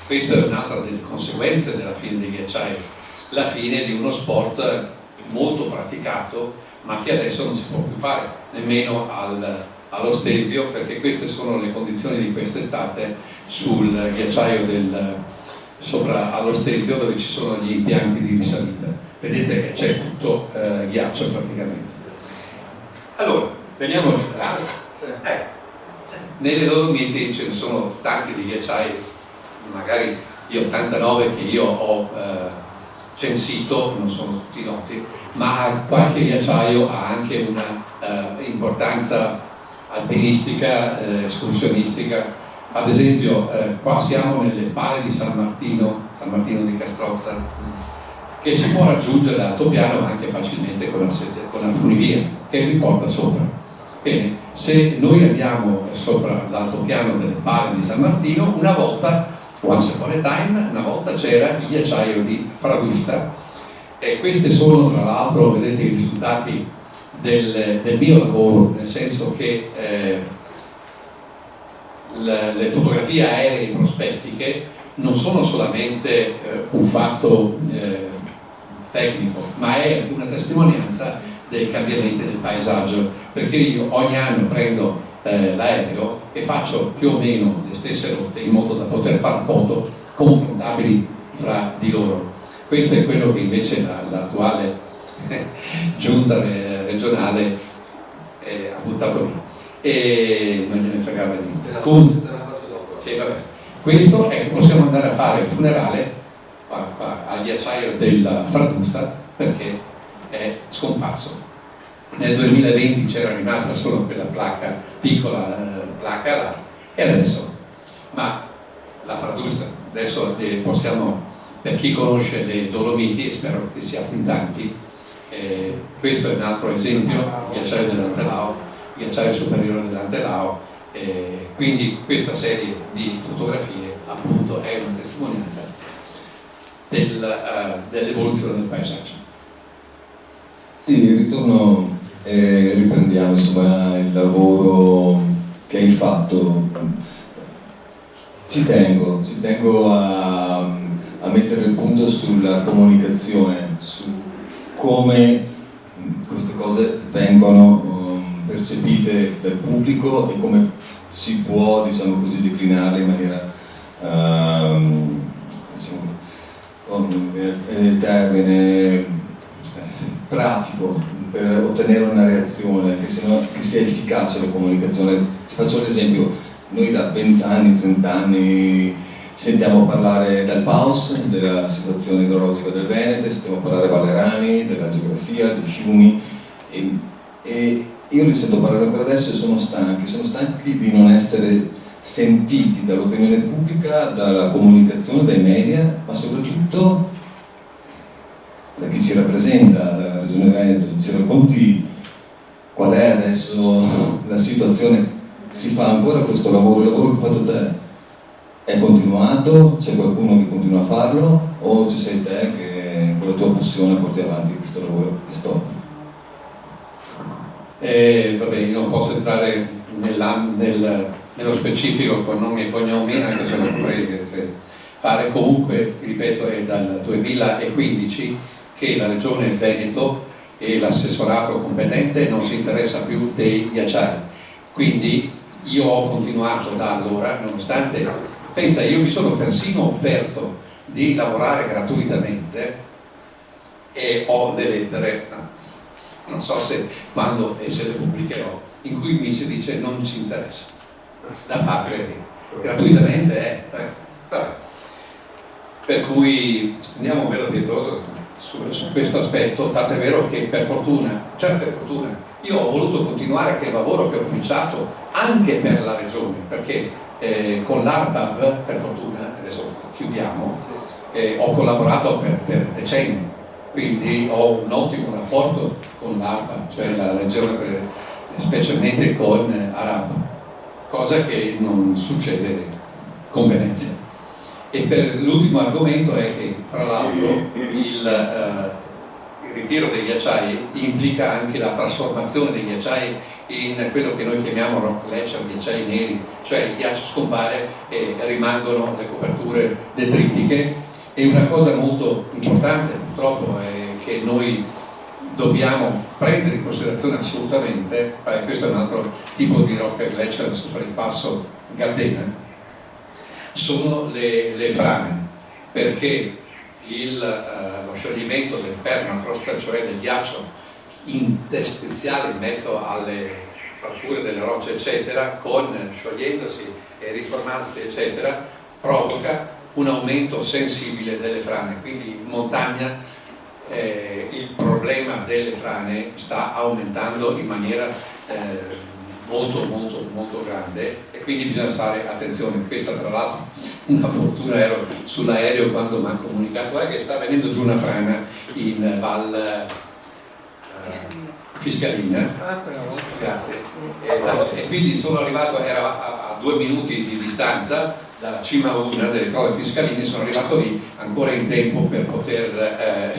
questa è un'altra delle conseguenze della fine dei ghiacciai, la fine di uno sport molto praticato, ma che adesso non si può più fare nemmeno allo Stelvio, perché queste sono le condizioni di quest'estate sul ghiacciaio sopra allo Stelvio, dove ci sono gli impianti di risalita. Vedete che c'è tutto ghiaccio praticamente. Allora, veniamo nelle Dolomiti ce ne sono tanti di ghiacciai, magari gli 89 che io ho censito, non sono tutti noti, ma qualche ghiacciaio ha anche una importanza alpinistica, escursionistica. Ad esempio qua siamo nelle pale di San Martino di Castrozza, che si può raggiungere dall'altopiano ma anche facilmente con la funivia che vi porta sopra. Bene, se noi andiamo sopra l'altopiano delle pale di San Martino, una volta, once upon a time, una volta c'era il ghiacciaio di Fradusta, e questi sono tra l'altro, vedete, i risultati del mio lavoro, nel senso che le fotografie aeree prospettiche non sono solamente un fatto tecnico, ma è una testimonianza dei cambiamenti del paesaggio, perché io ogni anno prendo l'aereo e faccio più o meno le stesse rotte in modo da poter fare foto confrontabili fra di loro. Questo è quello che invece l'attuale giunta regionale ha buttato via e non gliene fregava niente. Te la faccio dopo. Sì, vabbè. Questo è, possiamo andare a fare il funerale al ghiacciaio della Fradusta perché è scomparso. Nel 2020 c'era rimasta solo quella piccola placca là, e adesso, ma la Fradusta, adesso possiamo, per chi conosce le Dolomiti, e spero che siano in tanti, questo è un altro esempio, il ghiacciaio dell'Antelao, il ghiacciaio superiore dell'Antelao, quindi questa serie di fotografie appunto è una testimonianza dell'evoluzione del paesaggio. Sì, ritorno e riprendiamo insomma il lavoro che hai fatto. Ci tengo a mettere il punto sulla comunicazione, su come queste cose vengono percepite dal pubblico e come si può, diciamo così, declinarle in maniera nel termine pratico, per ottenere una reazione che sia efficace la comunicazione. Ti faccio l'esempio: noi da 20 anni, 30 anni sentiamo parlare del PAUS, della situazione idrologica del Veneto, sentiamo parlare Vallerani, della geografia, dei fiumi, e io li sento parlare ancora adesso e sono stanchi di non essere sentiti dall'opinione pubblica, dalla comunicazione, dai media, ma soprattutto da chi ci rappresenta, dalla Regione Veneto. Ci racconti qual è adesso la situazione? Si fa ancora questo lavoro, il lavoro che hai fatto te è continuato? C'è qualcuno che continua a farlo? O ci sei te che con la tua passione porti avanti questo lavoro e stop? Vabbè, io non posso entrare nello specifico con nomi e cognomi, anche se lo potrei fare. Comunque, ti ripeto, è dal 2015 che la Regione Veneto e l'assessorato competente non si interessa più dei ghiacciai. Quindi io ho continuato da allora, nonostante, pensa, io mi sono persino offerto di lavorare gratuitamente e ho le lettere, non so se quando e se le pubblicherò, in cui mi si dice non ci interessa, da parte di gratuitamente vabbè. Per cui stendiamo un velo pietoso su questo aspetto, tanto è vero che per fortuna, io ho voluto continuare quel lavoro che ho cominciato anche per la regione, perché con l'ARPAV, per fortuna, adesso chiudiamo, ho collaborato per decenni, quindi ho un ottimo rapporto con l'ARPAV, cioè la regione, specialmente con Araba, cosa che non succede con Venezia. E per l'ultimo argomento è che, tra l'altro, il ritiro dei ghiacciai implica anche la trasformazione dei ghiacciai in quello che noi chiamiamo rock glacier, ghiacciai neri, cioè il ghiaccio scompare e rimangono le coperture detritiche. E una cosa molto importante, purtroppo, è che noi dobbiamo prendere in considerazione assolutamente, questo è un altro tipo di rock glacier sopra il passo Gardena, sono le frane, perché lo scioglimento del permafrost, cioè del ghiaccio interstiziale in mezzo alle fratture delle rocce eccetera, sciogliendosi e riformandosi eccetera, provoca un aumento sensibile delle frane. Quindi in montagna il problema delle frane sta aumentando in maniera molto grande, e quindi bisogna fare attenzione. Questa, tra l'altro, una fortuna, ero sull'aereo quando mi ha comunicato che sta venendo giù una frana in Val Fiscalina, grazie, e quindi sono arrivato, era a 2 minuti di distanza dalla cima 1 delle Code Fiscaline, sono arrivato lì ancora in tempo per poter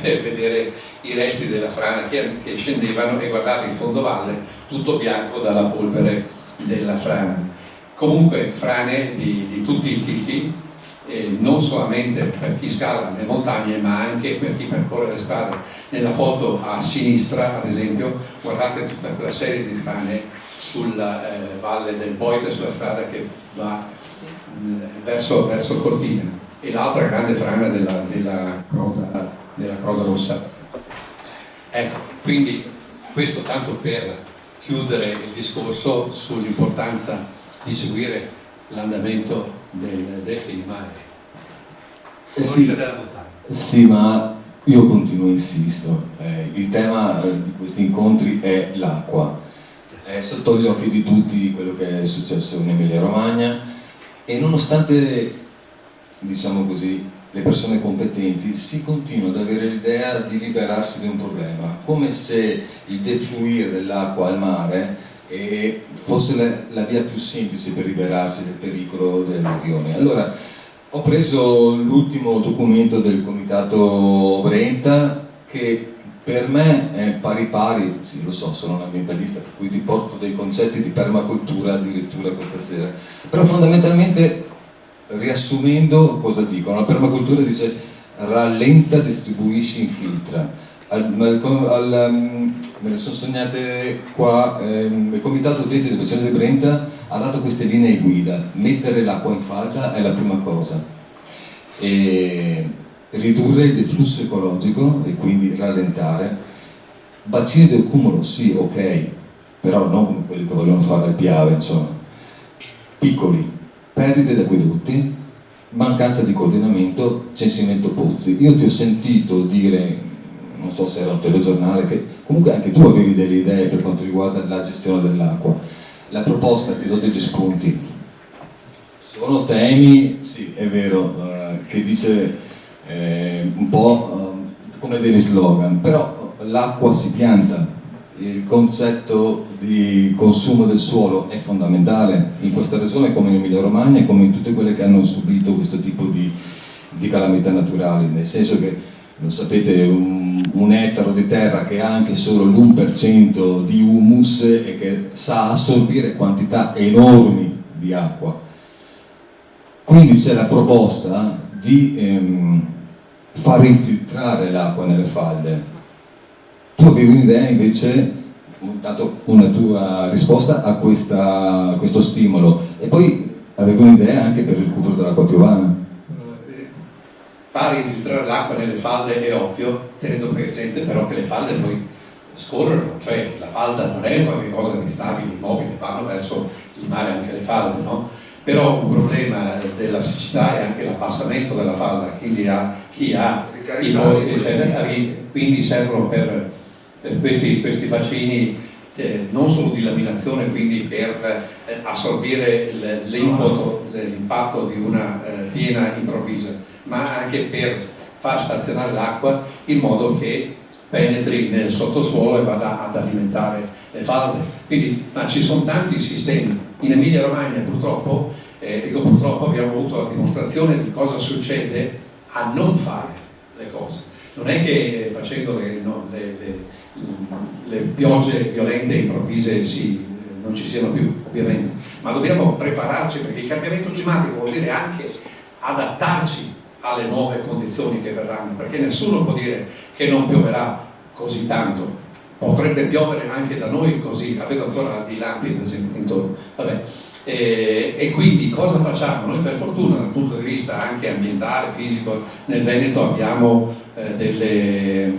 vedere i resti della frana che scendevano, e guardate in fondovalle tutto bianco dalla polvere della frana. Comunque frane di tutti i tipi, non solamente per chi scala le montagne ma anche per chi percorre le strade. Nella foto a sinistra, ad esempio, guardate tutta quella serie di frane sulla valle del Boite, sulla strada che va verso Cortina, e l'altra grande frana della Croda Rossa. Ecco, quindi questo tanto per chiudere il discorso sull'importanza di seguire l'andamento del clima e della montagna. Sì, ma io continuo, insisto, il tema di questi incontri è l'acqua. È sotto gli occhi di tutti quello che è successo in Emilia Romagna, e nonostante, diciamo così, le persone competenti, si continua ad avere l'idea di liberarsi di un problema, come se il defluire dell'acqua al mare fosse la via più semplice per liberarsi del pericolo delle alluvioni. Allora, ho preso l'ultimo documento del Comitato Brenta, che per me è pari, sì lo so, sono un ambientalista, per cui ti porto dei concetti di permacultura addirittura questa sera, però fondamentalmente, riassumendo, cosa dicono? La permacultura dice rallenta, distribuisci, infiltra. Me le sono sognate qua, il Comitato Utenti del Bacino di Brenta ha dato queste linee guida: mettere l'acqua in falda è la prima cosa, e ridurre il deflusso ecologico e quindi rallentare. Bacini del cumulo, sì, ok, però non come quelli che vogliono fare al Piave, insomma, piccoli. Perdite d'acquedotti, mancanza di coordinamento, censimento pozzi. Io ti ho sentito dire, non so se era un telegiornale, che comunque anche tu avevi delle idee per quanto riguarda la gestione dell'acqua. La proposta, ti do degli spunti, sono temi, sì, è vero, che dice un po' come degli slogan, però l'acqua si pianta, il concetto di consumo del suolo è fondamentale in questa regione come in Emilia Romagna e come in tutte quelle che hanno subito questo tipo di calamità naturali, nel senso che, lo sapete, un ettaro di terra che ha anche solo l'1% di humus e che sa assorbire quantità enormi di acqua. Quindi c'è la proposta di far infiltrare l'acqua nelle falde. Tu avevi un'idea invece, intanto una tua risposta a questo stimolo, e poi avevi un'idea anche per il recupero dell'acqua piovana. Fare infiltrare l'acqua nelle falde è ovvio, tenendo presente però che le falde poi scorrono, cioè la falda non è qualcosa di stabile, immobile, vanno verso il mare anche le falde, no? Però un problema della siccità è anche l'abbassamento della falda, quindi chi ha i boschi, eccetera, quindi servono per questi bacini non solo di laminazione, quindi per assorbire l'impatto di una piena improvvisa, ma anche per far stazionare l'acqua in modo che penetri nel sottosuolo e vada ad alimentare le falde. Quindi, ma ci sono tanti sistemi. In Emilia Romagna purtroppo, purtroppo abbiamo avuto la dimostrazione di cosa succede a non fare le cose. Non è che facendo le piogge violente e improvvise non ci siano più, ovviamente, ma dobbiamo prepararci, perché il cambiamento climatico vuol dire anche adattarci alle nuove condizioni che verranno, perché nessuno può dire che non pioverà così tanto. Potrebbe piovere anche da noi così, vedo ancora di lampi ad esempio intorno. Vabbè. E quindi cosa facciamo? Noi per fortuna dal punto di vista anche ambientale, fisico, nel Veneto abbiamo delle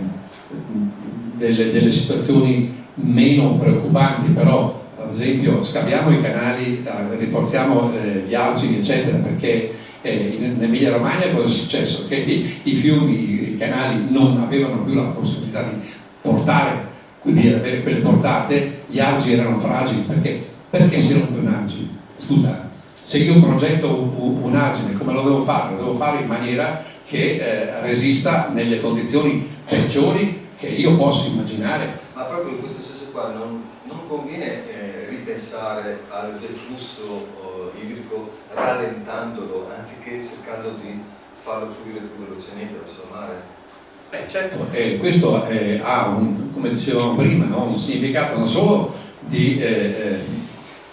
situazioni meno preoccupanti, però ad esempio scaviamo i canali, rinforziamo gli argini eccetera, perché in Emilia Romagna cosa è successo? Che i fiumi, i canali non avevano più la possibilità di portare, quindi avere quelle portate, gli argini erano fragili, perché si rompe un argine? Scusa, se io progetto un argine, come lo devo fare? Lo devo fare in maniera che resista nelle condizioni peggiori che io posso immaginare. Ma proprio in questo senso qua non conviene ripensare al deflusso idrico rallentandolo anziché cercando di farlo fluire più velocemente verso il mare? Certo, questo ha come dicevamo prima, no? Un significato non solo di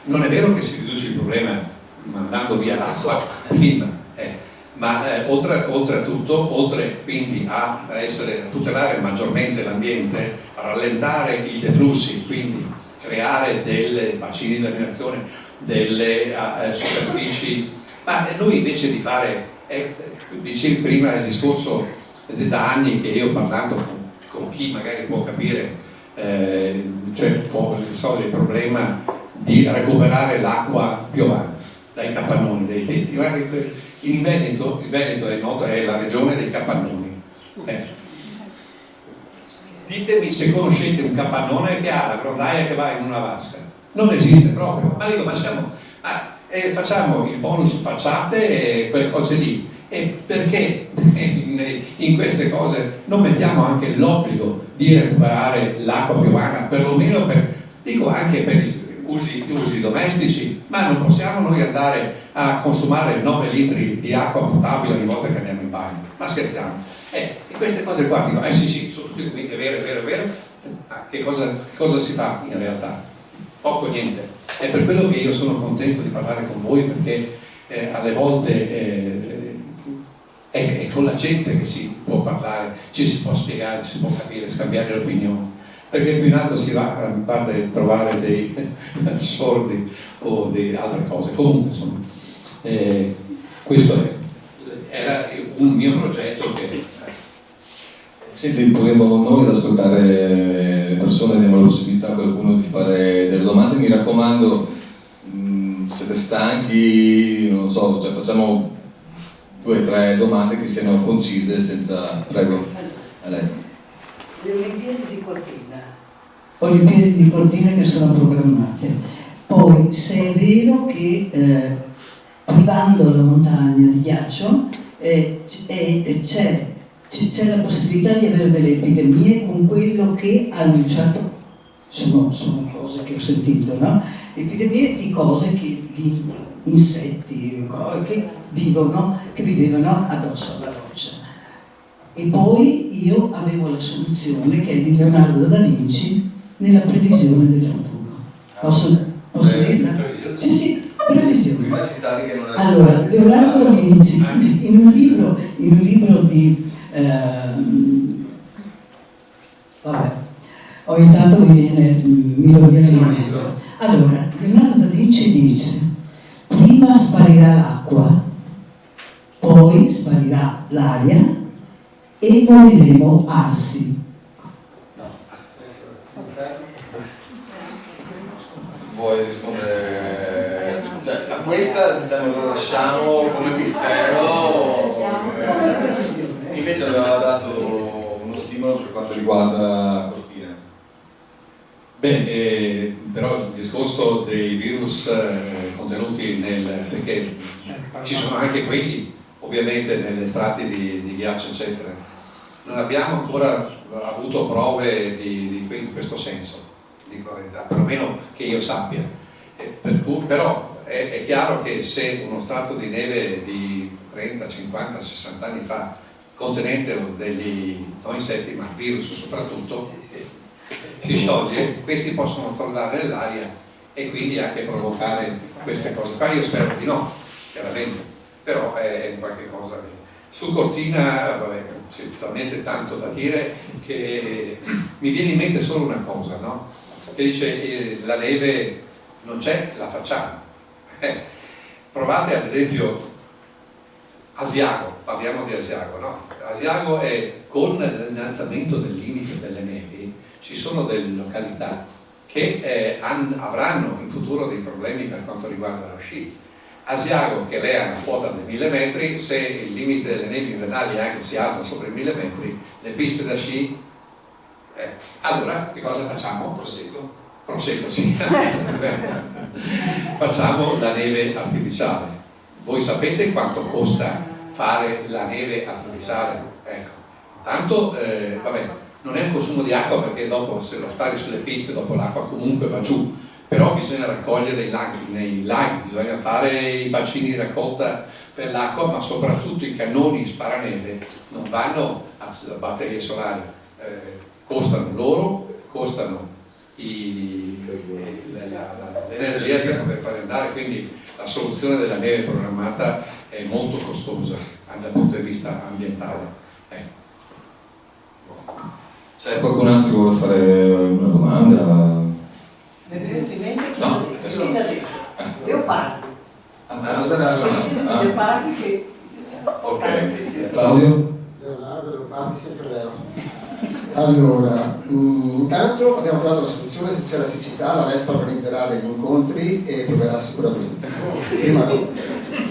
non è vero che si riduce il problema mandando via l'acqua prima, ma oltretutto, oltre quindi a tutelare maggiormente l'ambiente, a rallentare i deflussi, quindi creare delle bacini di laminazione, delle superfici, ma noi invece di fare, dicevi prima nel discorso da anni che io parlando con chi magari può capire, cioè può risolvere il problema di recuperare l'acqua piovana dai capannoni, dai tetti. Il Veneto è noto, è la regione dei capannoni. Ditemi se conoscete un capannone che ha la grondaia che va in una vasca. Non esiste proprio. Ma dico, facciamo il bonus facciate e quelle cose lì. E perché in queste cose non mettiamo anche l'obbligo di recuperare l'acqua piovana, perlomeno anche per gli usi domestici, ma non possiamo noi andare a consumare 9 litri di acqua potabile ogni volta che andiamo in bagno, ma scherziamo. E queste cose qua dico, sì, sono tutte è vero, che cosa si fa in realtà? Poco niente. È per quello che io sono contento di parlare con voi, perché alle volte è con la gente che si può parlare, ci si può spiegare, si può capire, scambiare le opinioni. Perché più in alto si va a trovare dei sordi o di altre cose. Comunque, insomma, questo era un mio progetto che... Senti, proviamo noi ad ascoltare le persone, diamo la possibilità a qualcuno di fare delle domande. Mi raccomando, siete stanchi, non so, facciamo 2 o 3 domande che siano concise, senza... Prego, a lei. Le Olimpiadi di Cortina. Olimpiadi di Cortina che sono programmate. Poi, se è vero che privando la montagna di ghiaccio c'è la possibilità di avere delle epidemie con quello che ha annunciato, sono cose che ho sentito, no? Epidemie di cose di insetti che vivevano addosso alla roccia. E poi io avevo la soluzione che è di Leonardo da Vinci nella previsione del futuro. Posso dirla? Sì, previsione. Universitari che non è... Allora, Leonardo da Vinci, in un libro di... vabbè, ogni tanto mi rovviene il nome. Allora, Leonardo da Vinci dice: prima sparirà l'acqua, poi sparirà l'aria e moriremo arsi. Vuoi rispondere? Cioè, a questa diciamo lo lasciamo come mistero, invece aveva dato uno stimolo per quanto riguarda Cortina. Beh, però il discorso dei virus contenuti perché ci sono anche quelli ovviamente negli strati di ghiaccio eccetera, non abbiamo ancora avuto prove in questo senso, dico la verità, perlomeno che io sappia. Però è chiaro che se uno strato di neve di 30, 50, 60 anni fa contenente degli non insetti ma virus soprattutto si scioglie, questi possono tornare nell'aria e quindi anche provocare queste cose qua. Io spero di no, chiaramente, però è qualche cosa che... Su Cortina, vabbè, c'è talmente tanto da dire che mi viene in mente solo una cosa, no? Che dice la neve non c'è, la facciamo. Provate ad esempio Asiago, parliamo di Asiago, no? Asiago è con l'innalzamento del limite delle nevi, ci sono delle località che avranno in futuro dei problemi per quanto riguarda lo sci. Asiago, che lei ha una quota di 1000 metri, se il limite delle nevi invernali anche si alza sopra i 1000 metri, le piste da sci, allora che cosa facciamo? Proseguo, sì. Facciamo la neve artificiale. Voi sapete quanto costa fare la neve artificiale? Ecco, tanto, vabbè, non è un consumo di acqua perché dopo se lo spari sulle piste, dopo l'acqua comunque va giù. Però bisogna raccogliere nei laghi, bisogna fare i bacini di raccolta per l'acqua, ma soprattutto i cannoni sparaneve non vanno a batterie solari, costano loro, costano l'energia per poter fare andare, quindi la soluzione della neve programmata è molto costosa dal punto di vista ambientale. C'è qualcun altro che vuole fare una domanda? Mi è venuto in mente che No, sì, l'ha detto. Leopardi. Leopardi che... Ok, Claudio? Leonardo, Leopardi, sempre vero. Allora, intanto abbiamo trovato la soluzione: se c'è la siccità la Vespa organizzerà degli incontri e pioverà sicuramente. Prima cosa.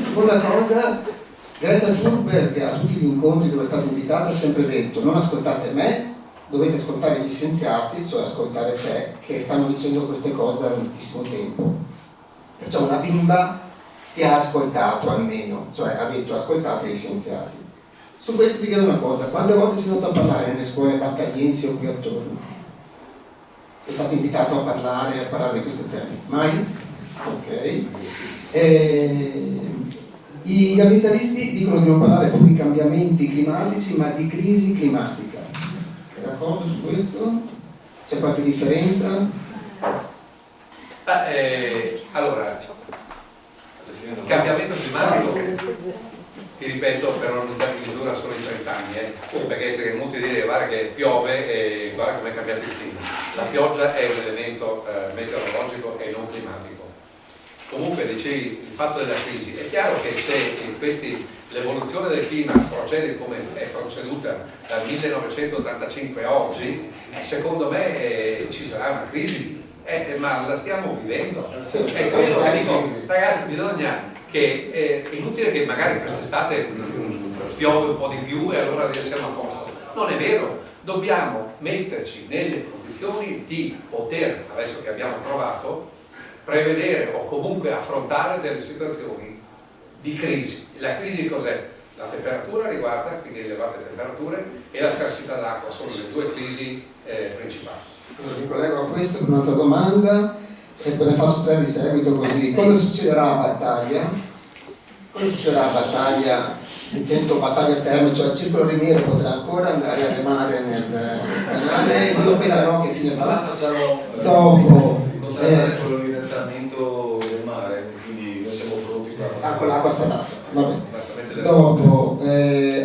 Seconda cosa, Greta Thunberg a tutti gli incontri dove è stata invitata ha sempre detto: non ascoltate me, dovete ascoltare gli scienziati, cioè ascoltare te, che stanno dicendo queste cose da tantissimo tempo. Perciò una bimba ti ha ascoltato almeno, cioè ha detto ascoltate gli scienziati. Su questo ti chiedo una cosa: quante volte sei andato a parlare nelle scuole battagliensi o qui attorno? Sei stato invitato a parlare di questi temi? Mai? Ok. Gli ambientalisti dicono di non parlare più di cambiamenti climatici ma di crisi climatica. Sei d'accordo su questo? C'è qualche differenza? Allora, il cambiamento climatico, ti ripeto, per un'unità di misura sono i 30 anni, perché è inutile dire guarda che piove e guarda come è cambiato il clima. La pioggia è un elemento meteorologico e non climatico. Comunque dicevi il fatto della crisi, è chiaro che se l'evoluzione del clima procede come è proceduta dal 1985 a oggi, secondo me ci sarà una crisi, ma la stiamo vivendo. Dico, ragazzi, bisogna che è inutile che magari quest'estate piove un po' di più e allora siamo a posto. Non è vero, dobbiamo metterci nelle condizioni di poter, adesso che abbiamo provato, prevedere o comunque affrontare delle situazioni di crisi. La crisi cos'è? La temperatura riguarda, quindi elevate temperature, e la scarsità d'acqua, sono le due crisi principali. Allora, mi collego a questo per un'altra domanda e ve ne faccio tre di seguito così. Cosa succederà a Battaglia? Cosa succederà a Battaglia? Intendo Battaglia Terme, cioè il Circolo Rimiero potrà ancora andare a remare nel canale, io penderò che fine fa? Dopo con l'orientamento del mare, quindi noi siamo pronti per... con l'acqua salata, vabbè. Dopo,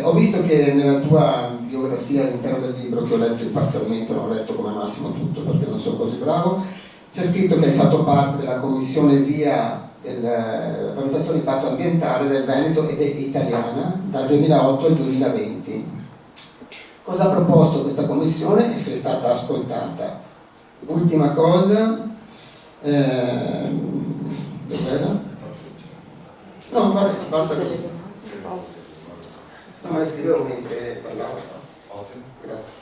ho visto che nella tua biografia all'interno del libro, che ho letto parzialmente, non ho letto come massimo tutto perché non sono così bravo, c'è scritto che hai fatto parte della commissione VIA della valutazione di impatto ambientale del Veneto ed è italiana dal 2008 al 2020. Cosa ha proposto questa commissione e se è stata ascoltata? Ultima cosa, dov'era? No, vabbè, basta così. No, ma le scrivevo mentre parlavo. Ottimo. Grazie.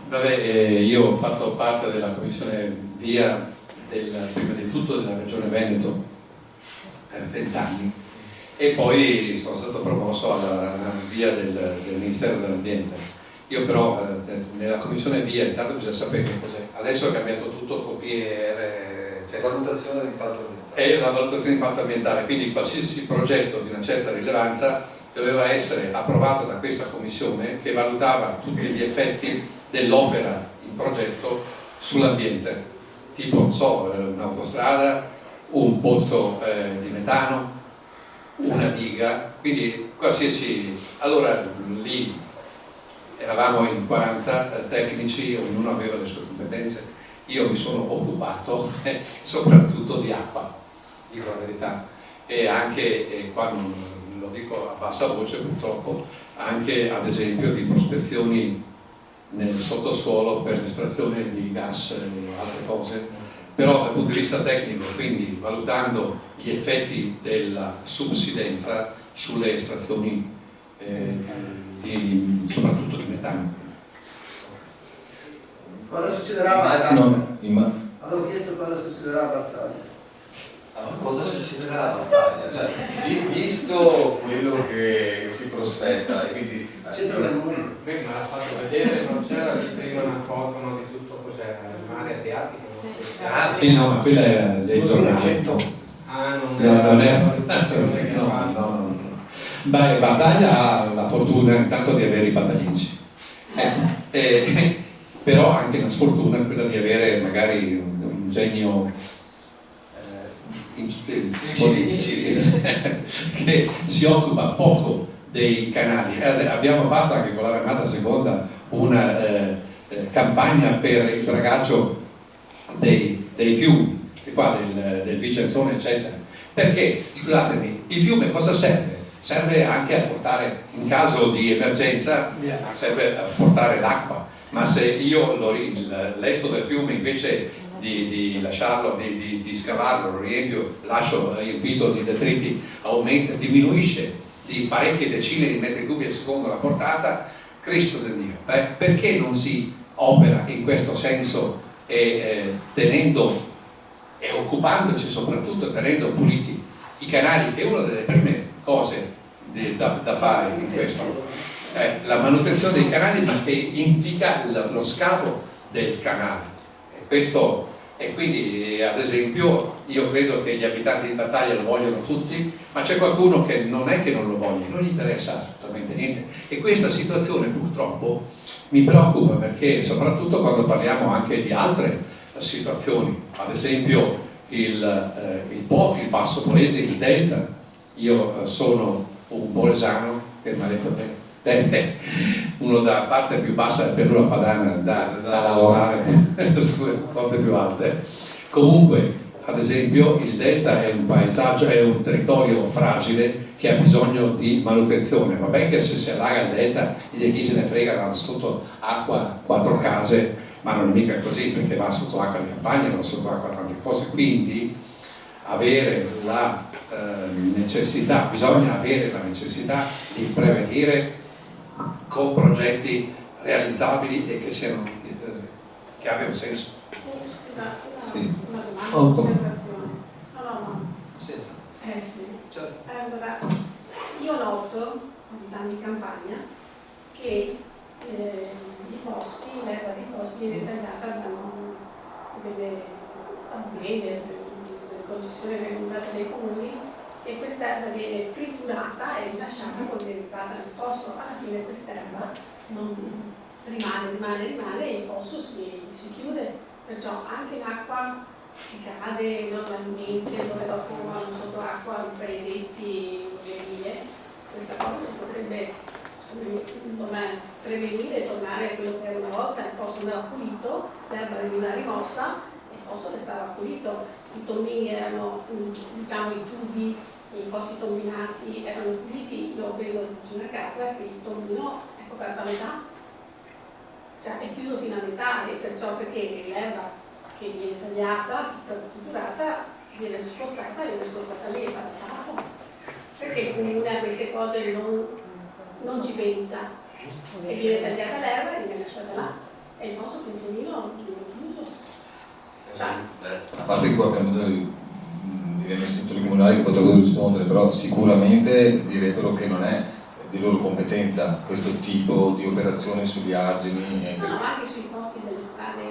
Vabbè, io ho fatto parte della commissione VIA prima di tutto della Regione Veneto per 20 anni e poi sono stato promosso alla VIA del Ministero dell'Ambiente. Io però nella commissione VIA intanto bisogna sapere che cos'è. Adesso è cambiato tutto con PR, cioè valutazione di impatto ambientale. È la valutazione di impatto ambientale, quindi qualsiasi progetto di una certa rilevanza doveva essere approvato da questa commissione che valutava tutti gli effetti dell'opera in progetto sull'ambiente, tipo non so, un'autostrada, un pozzo di metano, una diga, quindi qualsiasi. Allora lì eravamo in 40 tecnici, ognuno aveva le sue competenze, io mi sono occupato soprattutto di acqua, dico la verità, e anche qua non lo dico a bassa voce purtroppo, anche ad esempio di prospezioni nel sottosuolo per l'estrazione di gas e altre cose, però dal punto di vista tecnico, quindi valutando gli effetti della subsidenza sulle estrazioni soprattutto di metano. Cosa succederà a Battaglia? Avevo chiesto cosa succederà a Battaglia. Cosa succederà a Battaglia? Cioè, visto quello che si prospetta e quindi Centro del mondo. Me l'ha fatto vedere, non c'era lì prima una foto di tutto cos'era, il mare Adriatico? Ah sì, no, ma quella era del giornale. Ah, non è. No. Beh, Battaglia ha la fortuna intanto di avere i battaglici. Però anche la sfortuna è quella di avere magari un genio che si occupa poco dei canali. Abbiamo fatto anche con l'Armata Seconda una campagna per il dragaggio dei fiumi, qua del Vicenzone eccetera, perché, scusatemi, il fiume cosa serve? Serve anche a portare, in caso di emergenza, serve a portare l'acqua, ma se io il letto del fiume invece di lasciarlo, di scavarlo, lo riempio, lascio riempito di detriti, aumenta, diminuisce di parecchie decine di metri cubi al secondo la portata. Cristo del Dio, perché non si opera in questo senso tenendo e occupandoci soprattutto tenendo puliti i canali, che è una delle prime cose da fare in questo, la manutenzione dei canali, ma che implica lo scavo del canale. E quindi ad esempio io credo che gli abitanti di Battaglia lo vogliono tutti, ma c'è qualcuno che non è che non lo voglia, non gli interessa assolutamente niente, e questa situazione purtroppo mi preoccupa, perché soprattutto quando parliamo anche di altre situazioni, ad esempio il Basso Polese, il Delta. Io sono un polesano che mi ha detto uno dalla parte più bassa del Pianura Padana da lavorare sulle coste più alte. Comunque, ad esempio, il Delta è un paesaggio, è un territorio fragile che ha bisogno di manutenzione. Vabbè che se si allaga il Delta, chi se ne frega, vanno sotto acqua 4 case, ma non è mica così, perché va sotto acqua le campagne, va sotto acqua tante cose. Quindi avere la necessità, bisogna avere la necessità di prevenire con progetti realizzabili e che siano che abbiano senso. Sì. Una domanda, Oh, un'osservazione. No. Senza. Sì. Certo. Allora, io noto, abitando in campagna, che i fossi, l'erba dei fossi viene tagliata da delle aziende, delle concessioni regolate dai comuni, e quest'erba viene triturata e rilasciata polverizzata nel fosso. Alla fine quest'erba non rimane e il fosso si chiude. Perciò anche l'acqua che cade normalmente, dove dopo vanno sotto acqua i paesetti, le vie, questa cosa si potrebbe prevenire e tornare a quello che era una volta. Il fosso andava pulito, l'erba veniva rimossa e il fosso restava pulito. I tombini erano, diciamo, i tubi, i fossi tombinati erano puliti. Io vedo vicino a casa che il tombino è coperto a metà, cioè è chiuso fino a metà, e perciò perché l'erba che viene tagliata, triturata, viene spostata lì e fatta capo. Perché il comune a queste cose non ci pensa, e viene tagliata l'erba e viene lasciata là, e il fosso puntomino chiuso. Cioè, a parte che qua abbiamo degli amministratori comunali che potrebbero rispondere, però sicuramente direbbero che non è di loro competenza questo tipo di operazione sugli argini. No, anche sui fossi delle strade,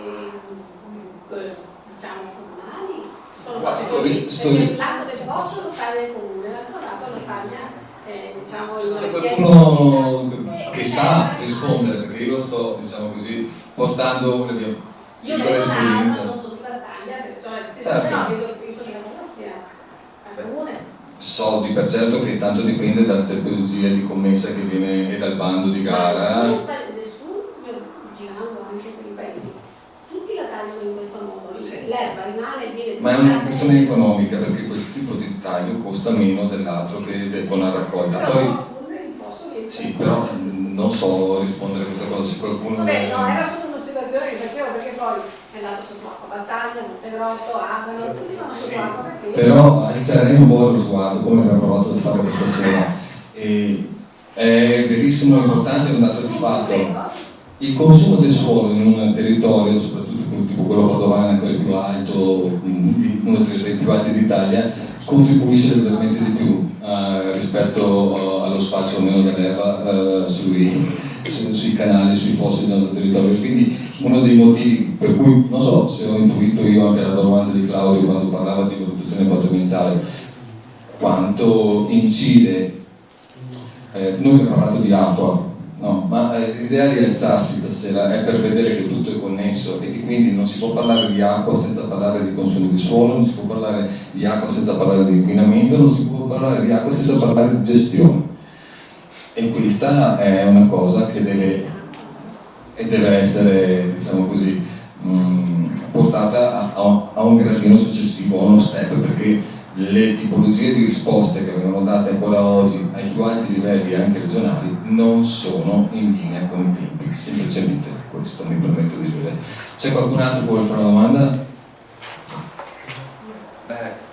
diciamo, comunali, sono cose così, perché il lato del fosso lo taglia il comune, l'altro lato lo taglia, diciamo, il se qualcuno che sa rispondere, perché io sto, diciamo così, portando le mie piccole esperienze. Non sono la taglia, perciò è certo. No, penso che la cosa sia al comune. Soldi, per certo che tanto dipende dalla tipologia di commessa che viene e dal bando di gara. Nessuno, io girando anche per i paesi, tutti la tagliano in questo modo, l'erba rimane e viene. Ma è una questione economica, perché quel tipo di taglio costa meno dell'altro che con la raccolta. Poi, sì, però non so rispondere a questa cosa, se qualcuno. Vabbè, no, era solo un'osservazione che facevo, perché poi è andato sotto acqua, Battaglia, Montegrotto, Abano, tutti vanno sotto acqua, perché. Però alzerei un po' lo sguardo, come abbiamo provato a fare questa sera. E è verissimo, importante, è un dato di fatto. Il consumo del suolo in un territorio, soprattutto tipo quello padovano, quello più alto, uno dei più alti d'Italia, contribuisce leggermente di più rispetto allo spazio o meno dell'erba sui canali, sui fossi del nostro territorio. Quindi uno dei motivi per cui, non so se ho intuito io anche la domanda di Claudio quando parlava di valutazione impatto-ambientale, quanto incide, noi abbiamo parlato di acqua, no? Ma l'idea di alzarsi stasera è per vedere che tutto è connesso e che quindi non si può parlare di acqua senza parlare di consumo di suolo, non si può parlare di acqua senza parlare di inquinamento, non si può parlare di acqua senza parlare di gestione. E questa è una cosa che deve essere, diciamo così, portata a un gradino successivo, a uno step, perché le tipologie di risposte che vengono date ancora oggi ai più alti livelli anche regionali non sono in linea con i tempi, semplicemente questo mi permetto di dire. C'è qualcun altro che vuole fare una domanda?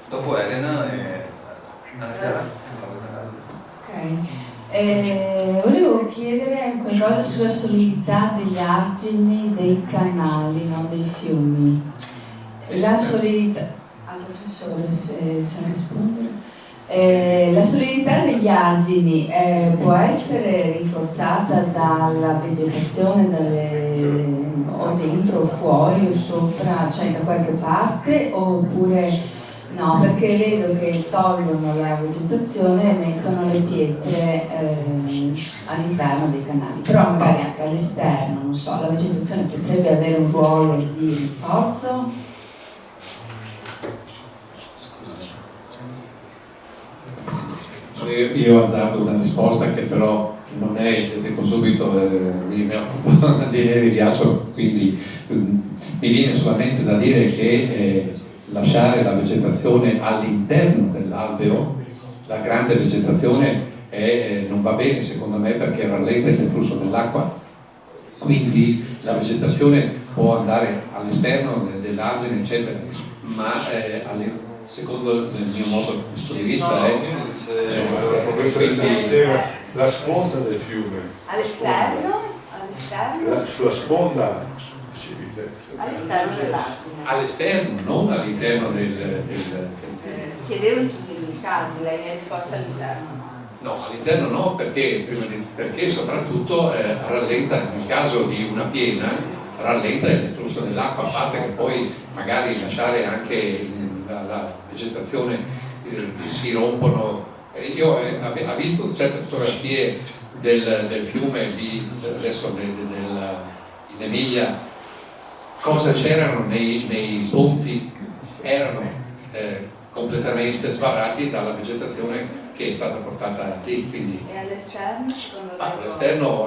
Dopo Elena e Anna Chiara. Ok, volevo chiedere qualcosa sulla solidità degli argini dei canali, non dei fiumi. La solidità, al professore se sa rispondere. La solidità degli argini può essere rinforzata dalla vegetazione, o dentro o fuori o sopra, cioè da qualche parte, oppure no, perché vedo che tolgono la vegetazione e mettono le pietre all'interno dei canali, però magari anche all'esterno, non so, la vegetazione potrebbe avere un ruolo di rinforzo. Io azzardo una risposta che però non è, dico subito, mi occupo di ghiaccio, quindi mi viene solamente da dire che lasciare la vegetazione all'interno dell'alveo, la grande vegetazione non va bene secondo me, perché rallenta il flusso dell'acqua, quindi la vegetazione può andare all'esterno dell'argine eccetera, ma secondo il mio modo di vista la sponda del fiume. All'esterno? Sulla sponda, all'esterno dell'argine. All'esterno, non all'interno del... Chiedevo in tutti i casi, lei mi ha risposto all'interno. No, all'interno no, perché soprattutto rallenta, nel caso di una piena, rallenta il flusso dell'acqua, a parte che poi magari lasciare anche la vegetazione, si rompono. Io ho visto certe fotografie del fiume lì, adesso in Emilia, cosa c'erano nei ponti, erano completamente sbarrati dalla vegetazione che è stata portata lì. Quindi, e all'esterno secondo lei?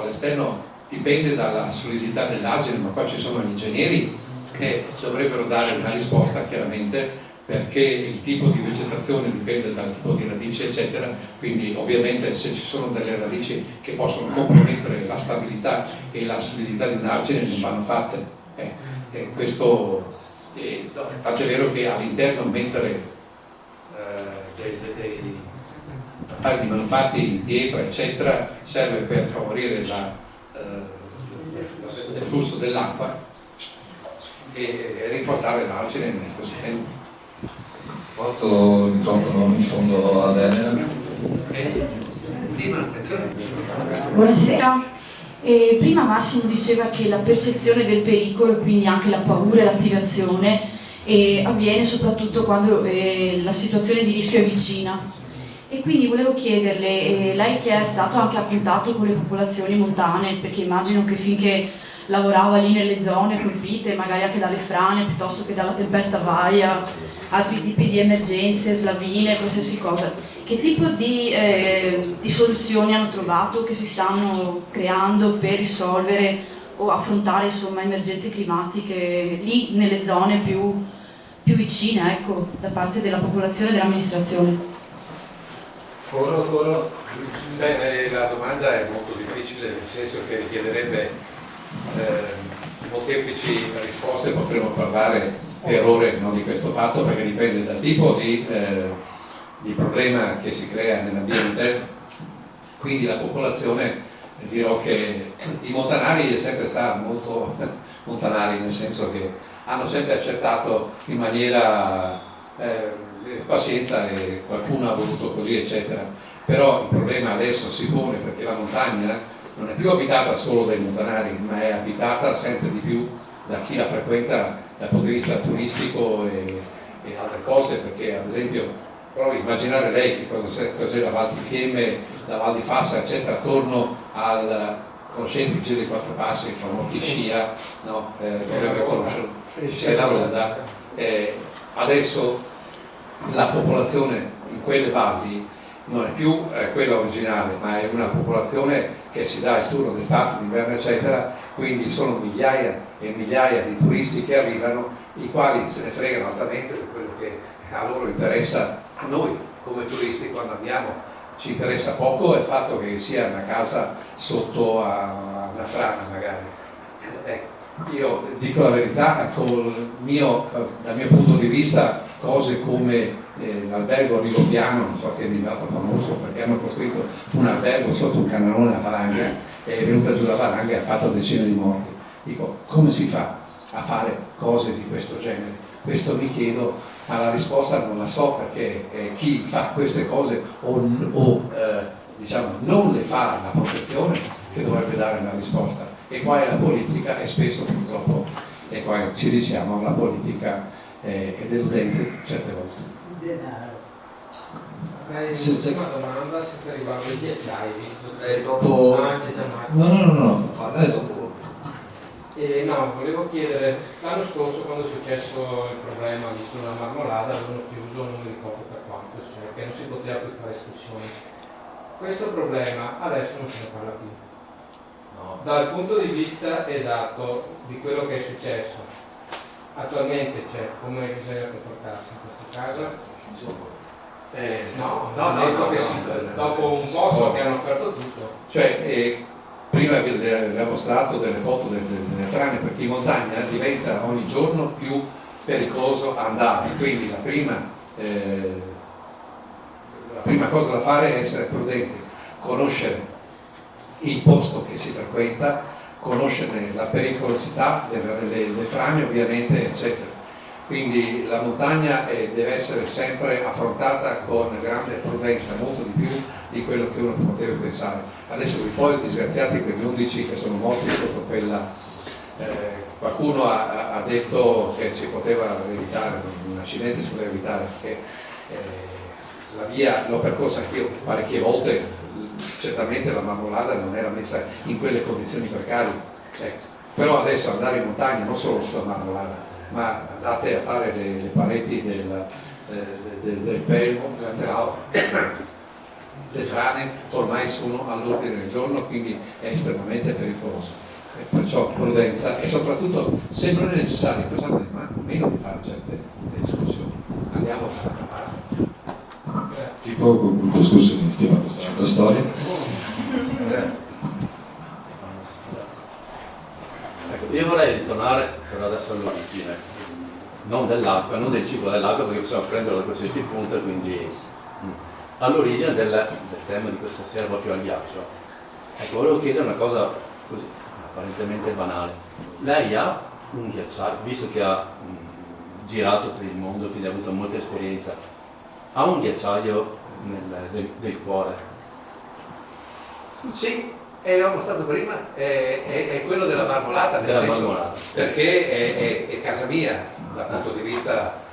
All'esterno dipende dalla solidità dell'argine, ma qua ci sono gli ingegneri che dovrebbero dare una risposta chiaramente, perché il tipo di vegetazione dipende dal tipo di radice eccetera, quindi ovviamente se ci sono delle radici che possono compromettere la stabilità e la solidità di un argine non vanno fatte. Questo tanto è vero che all'interno mettere di manufatti in pietra eccetera serve per favorire il flusso dell'acqua e rinforzare l'argine nel stesso tempo. Porto il microfono in fondo ad Elena. Buonasera. Prima Massimo diceva che la percezione del pericolo e quindi anche la paura e l'attivazione avviene soprattutto quando la situazione di rischio è vicina. E quindi volevo chiederle, lei che è stato anche a contatto con le popolazioni montane, perché immagino che finché lavorava lì nelle zone colpite, magari anche dalle frane piuttosto che dalla tempesta Vaia, altri tipi di emergenze, slavine, qualsiasi cosa, che tipo di soluzioni hanno trovato, che si stanno creando per risolvere o affrontare insomma emergenze climatiche lì nelle zone più vicine, ecco, da parte della popolazione e dell'amministrazione? La domanda è molto difficile, nel senso che richiederebbe molteplici risposte. Potremmo parlare per ore di questo fatto, perché dipende dal tipo di problema che si crea nell'ambiente. Quindi la popolazione, dirò che i montanari è sempre stato molto montanari, nel senso che hanno sempre accettato in maniera pazienza, e qualcuno ha voluto così eccetera, però il problema adesso si pone perché la montagna non è più abitata solo dai montanari, ma è abitata sempre di più da chi la frequenta dal punto di vista turistico e altre cose, perché ad esempio provi a immaginare lei che cos'è la Val di Fiemme, la Val di Fassa eccetera, attorno al conoscente il Giro dei Quattro Passi, il famoso Scia, no? Dovrebbe conoscerlo, c'è la Roda. Adesso la popolazione in quelle valli non è più quella originale, ma è una popolazione che si dà il turno d'estate, d'inverno eccetera, quindi sono migliaia e migliaia di turisti che arrivano, i quali se ne fregano altamente per quello che a loro interessa. A noi come turisti quando andiamo ci interessa poco il fatto che sia una casa sotto a una frana magari. Io dico la verità, dal mio punto di vista, cose come l'albergo Rigopiano, non so che è diventato famoso perché hanno costruito un albergo sotto un canalone a valanga, è venuta giù la valanga e ha fatto decine di morti. Dico, come si fa a fare cose di questo genere? Questo mi chiedo, ma la risposta non la so, perché chi fa queste cose diciamo non le fa la protezione che dovrebbe dare una risposta. E qua è la politica, e spesso purtroppo, e qua ci diciamo, la politica è deludente certe volte. Denaro. L'ultima domanda sempre riguardo i ghiacciai, visto che dopo... No, dopo. No, volevo chiedere, l'anno scorso quando è successo il problema di sulla Marmolada avevano chiuso, non mi ricordo per quanto, cioè che non si poteva più fare escursioni. Questo problema adesso non se ne parla più. No. Dal punto di vista esatto di quello che è successo, attualmente c'è, come bisogna comportarsi in questo caso? Dopo un po' so che hanno aperto tutto. Cioè, prima vi ho mostrato delle foto delle frane, perché in montagna diventa ogni giorno più pericoloso andare, quindi la prima la prima cosa da fare è essere prudenti, conoscere il posto che si frequenta, conoscere la pericolosità, le frane ovviamente, eccetera. Quindi la montagna deve essere sempre affrontata con grande prudenza, molto di più di quello che uno poteva pensare. Adesso i poi disgraziati, quegli 11 che sono morti sotto quella, qualcuno ha detto che si poteva evitare, un accidente si poteva evitare, perché la via l'ho percorsa anch'io parecchie volte, certamente la Marmolada non era messa in quelle condizioni precarie, però adesso andare in montagna, non solo sulla Marmolada, ma andate a fare le pareti del Pelmo, le frane ormai sono all'ordine del giorno, quindi è estremamente pericoloso. E perciò prudenza e soprattutto, se non è necessario, facciamo meno di fare certe discussioni. Andiamo a fare una parte. Tipo con gruppo escursionisti, ma questa è un'altra storia. Ecco, io vorrei ritornare però adesso all'origine, non dell'acqua, non del ciclo dell'acqua, perché possiamo prenderlo da qualsiasi punto, quindi all'origine del tema di questa sera, proprio al ghiaccio. Ecco, volevo chiedere una cosa così, apparentemente banale. Lei ha un ghiacciaio, visto che ha girato per il mondo, quindi ha avuto molta esperienza, ha un ghiacciaio del cuore? Sì, e l'ho mostrato prima, è quello della Marmolada, nel senso, Marmolada, perché è casa mia dal punto di vista.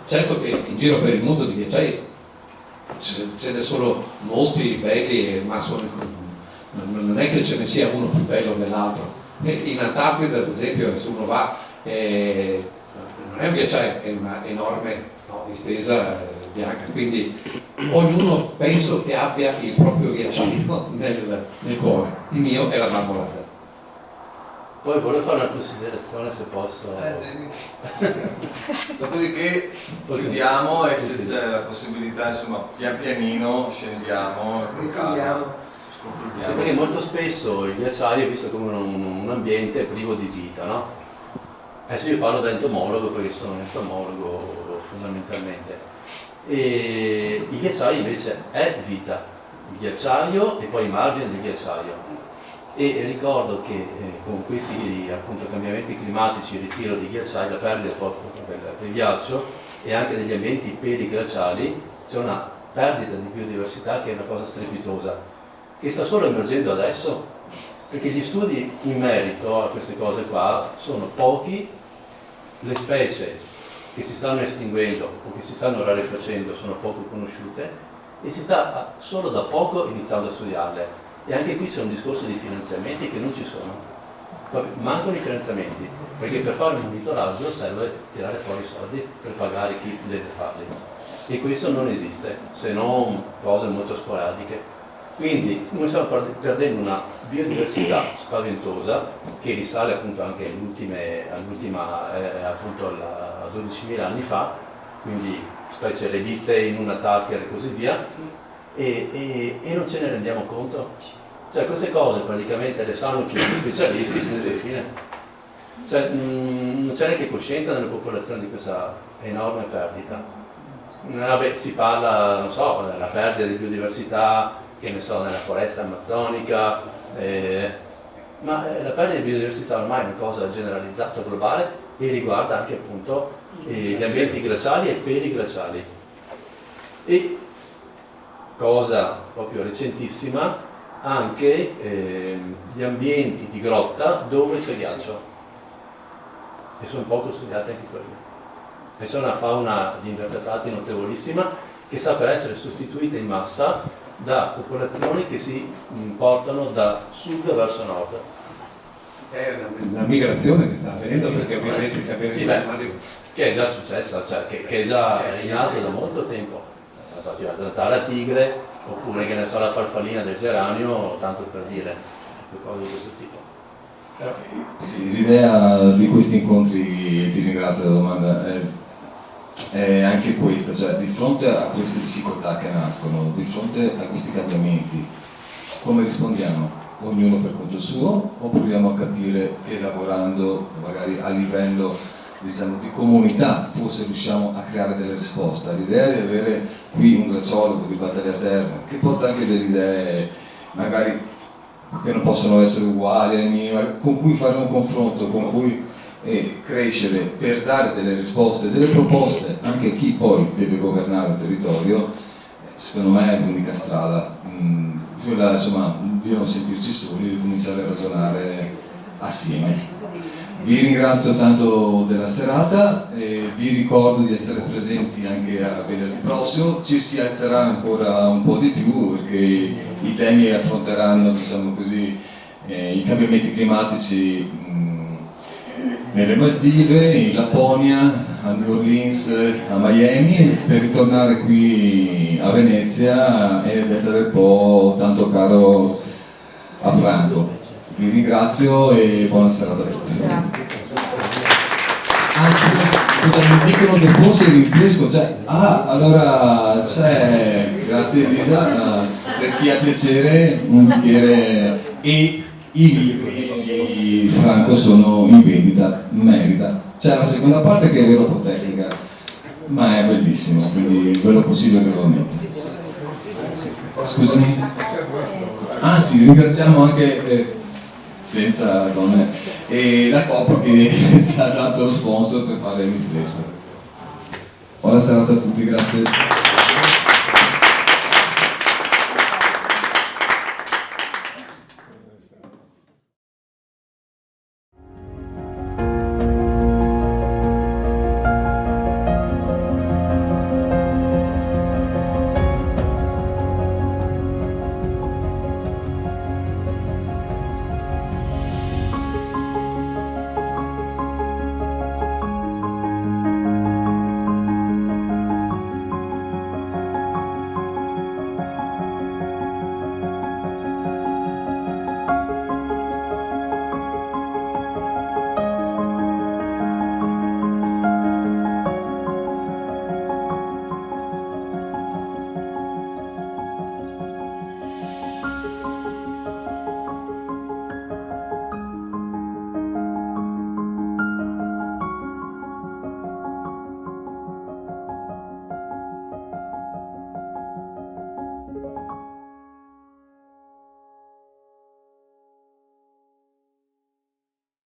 Certo che in giro per il mondo di ghiacciai ce ne sono molti belli, ma non è che ce ne sia uno più bello dell'altro. In Antartide, ad esempio, se uno va, non è un ghiacciaio, è una enorme distesa bianca, quindi ognuno penso che abbia il proprio ghiacciaio nel cuore. Il mio è la Marmolada. Poi volevo fare una considerazione, se posso. Dopodiché chiudiamo e se c'è la possibilità, insomma, pian pianino scendiamo. Sì, perché molto spesso il ghiacciaio è visto come un ambiente privo di vita, no? Adesso io parlo da entomologo perché sono un entomologo fondamentalmente. E il ghiacciaio invece è vita, il ghiacciaio e poi i margini del ghiacciaio. E ricordo che con questi appunto cambiamenti climatici, il ritiro di ghiacciai, la perdita proprio del ghiaccio e anche degli ambienti periglaciali, c'è una perdita di biodiversità che è una cosa strepitosa, che sta solo emergendo adesso, perché gli studi in merito a queste cose qua sono pochi, le specie che si stanno estinguendo o che si stanno rarefacendo sono poco conosciute e si sta solo da poco iniziando a studiarle. E anche qui c'è un discorso di finanziamenti che non ci sono, mancano i finanziamenti, perché per fare un monitoraggio serve tirare fuori i soldi per pagare chi deve farli, e questo non esiste, se non cose molto sporadiche. Quindi noi stiamo perdendo una biodiversità spaventosa che risale appunto anche all'ultima appunto a 12.000 anni fa, quindi specie le vite in una tapir e così via, e non ce ne rendiamo conto. Cioè queste cose praticamente le sanno chi sono specialisti, cioè non c'è neanche coscienza nella popolazione di questa enorme perdita. Vabbè, si parla, non so, della perdita di biodiversità, che ne so, nella foresta amazzonica, ma la perdita di biodiversità ormai è una cosa generalizzata, globale, e riguarda anche appunto gli ambienti glaciali e periglaciali. E cosa proprio recentissima, anche gli ambienti di grotta dove c'è ghiaccio, e sono poco studiati anche quelli, e sono una fauna di invertebrati notevolissima che sta per essere sostituita in massa da popolazioni che si portano da sud verso nord. È una migrazione che sta avvenendo, perché ovviamente il cambiamento climatico, che è già successa, cioè che è già in atto da molto tempo, la tigre, oppure che ne so, la farfallina del geranio, tanto per dire cose di questo tipo. Sì, l'idea di questi incontri, ti ringrazio della domanda, è anche questa, cioè di fronte a queste difficoltà che nascono, di fronte a questi cambiamenti, come rispondiamo? Ognuno per conto suo, o proviamo a capire che lavorando magari a livello diciamo, di comunità, forse riusciamo a creare delle risposte. L'idea di avere qui un glaciologo di Battaglia Terme che porta anche delle idee magari che non possono essere uguali alle mie, ma con cui fare un confronto, con cui crescere per dare delle risposte, delle proposte anche a chi poi deve governare il territorio, secondo me è l'unica strada, quella insomma di non sentirci soli, di cominciare a ragionare assieme. Vi ringrazio tanto della serata, vi ricordo di essere presenti anche a venerdì prossimo, ci si alzerà ancora un po' di più perché i temi affronteranno, diciamo così, i cambiamenti climatici nelle Maldive, in Lapponia, a New Orleans, a Miami, per ritornare qui a Venezia e Delta del Po, tanto caro a Franco. Vi ringrazio e buona serata a tutti. Mi dicono che forse il rinfresco c'è. Allora c'è, grazie Elisa, per chi ha piacere un bicchiere, e i libri di Franco sono in vendita, merita. C'è una seconda parte che è velopotecnica, ma è bellissimo, quindi ve lo consiglio vivamente. Scusami. Ah sì, ringraziamo anche senza donne e la Coppa che ci ha dato lo sponsor per fare il rinfresco. Buona serata a tutti, grazie.